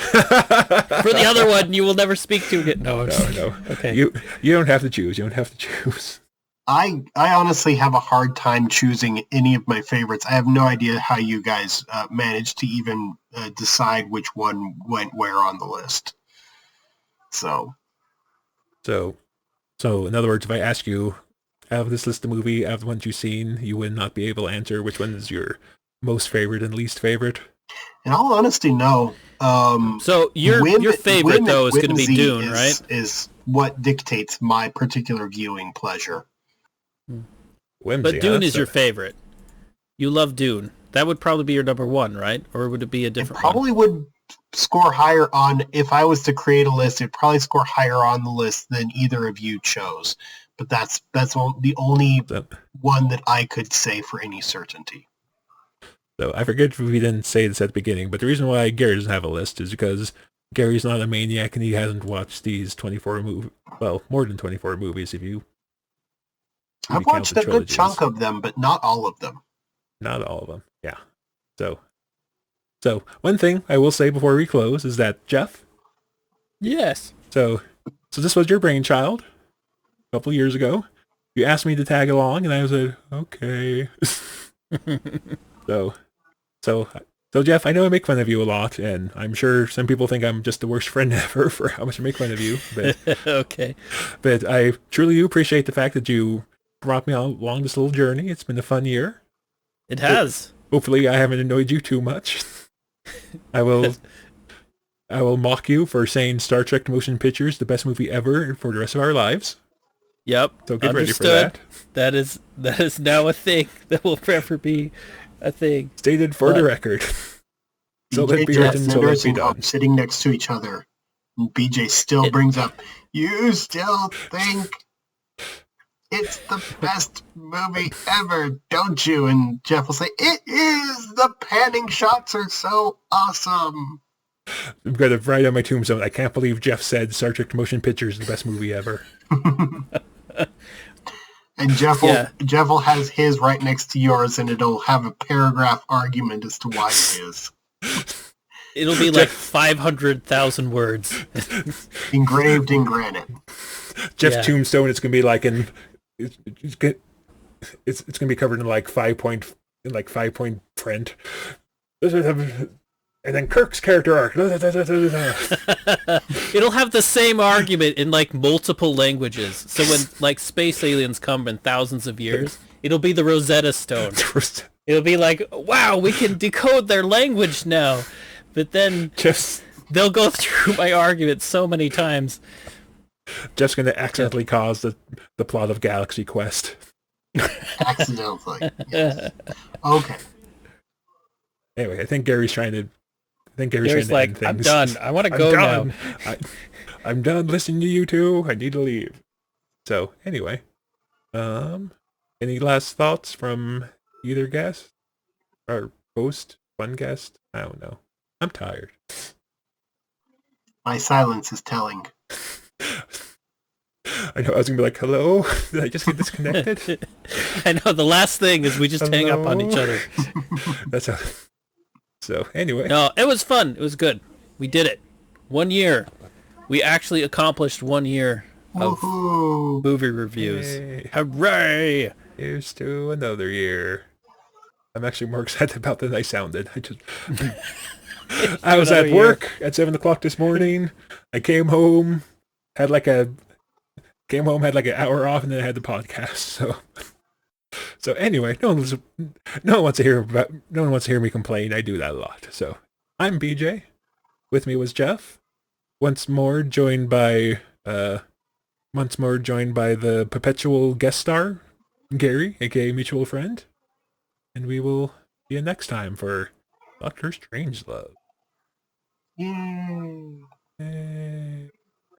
the other one, you will never speak to again. No, No. Okay. You don't have to choose. You don't have to choose. I honestly have a hard time choosing any of my favorites. I have no idea how you guys managed to even decide which one went where on the list. So So in other words, if I ask you, out of this list of movie, out of the ones you've seen, you would not be able to answer which one is your most favorite and least favorite. in all honesty, no. So your favorite though is going to be Dune, right? Is what dictates my particular viewing pleasure. Whimsy, But Dune huh? is your favorite. You love Dune. That would probably be your number one, right? Or would it be a It different probably would score higher on, if I was to create a list, it'd probably score higher on the list than either of you chose. But that's the only So, one that I could say for any certainty. so I forget if we didn't say this at the beginning, but the reason why Gary doesn't have a list is because Gary's not a maniac and he hasn't watched these 24 more than 24 movies if you I've count watched the a good trilogies. chunk of them, but not all of them. Not all of them. Yeah. So one thing I will say before we close is that Jeff, Yes. so this was your brainchild a couple years ago. You asked me to tag along and I was like, okay. So Jeff, I know I make fun of you a lot and I'm sure some people think I'm just the worst friend ever for how much I make fun of you, but Okay. but I truly do appreciate the fact that you brought me along this little journey. It's been a fun year. It has. Hopefully I haven't annoyed you too much. I will mock you for saying Star Trek Motion Picture is the best movie ever for the rest of our lives. Yep. So get ready for Understood. that. That is now a thing. That will forever be a thing. Stated for the record. So let BJ be Jeff written, in the so let be nursing home done. sitting next to each other. And BJ still brings up, you still think it's the best movie ever, don't you? And Jeff will say, it is! The panning shots are so awesome. I'm going to write on my tombstone, I can't believe Jeff said Star Trek Motion Picture is the best movie ever. And Jeff will have his right next to yours, and it'll have a paragraph argument as to why it is. It'll be like 500,000 words. Engraved in granite. Jeff's tombstone, it's going to be like it's going to be covered in like 5-point print. And then Kirk's character arc. It'll have the same argument in like multiple languages. So when like space aliens come in thousands of years, it'll be the Rosetta Stone. It'll be like, wow, we can decode their language now. But then they'll go through my argument so many times. Jeff's going to accidentally cause the plot of Galaxy Quest. Accidentally. Yes. Okay. Anyway, I think Gary's trying to Gary's like, end things. I'm done. I want to go now. I'm done listening to you two. I need to leave. So anyway, any last thoughts from either guest or host, one guest? I don't know. I'm tired. My silence is telling. I know I was gonna be like, hello? Did I just get disconnected? I know the last thing is we just hang up on each other. That's how. So anyway. No, it was fun. It was good. We did it. 1 year. We actually accomplished 1 year of Woohoo. movie reviews. Yay. Hooray! Here's to another year. I'm actually more excited about than I sounded. I was at work at 7 o'clock this morning. I came home, had like an hour off, and then I had the podcast. So anyway, no one wants to hear me complain. I do that a lot. So I'm BJ. With me was Jeff. Once more joined by the perpetual guest star, Gary, aka mutual friend. And we will see you next time for Doctor Strangelove. Yay. Yay.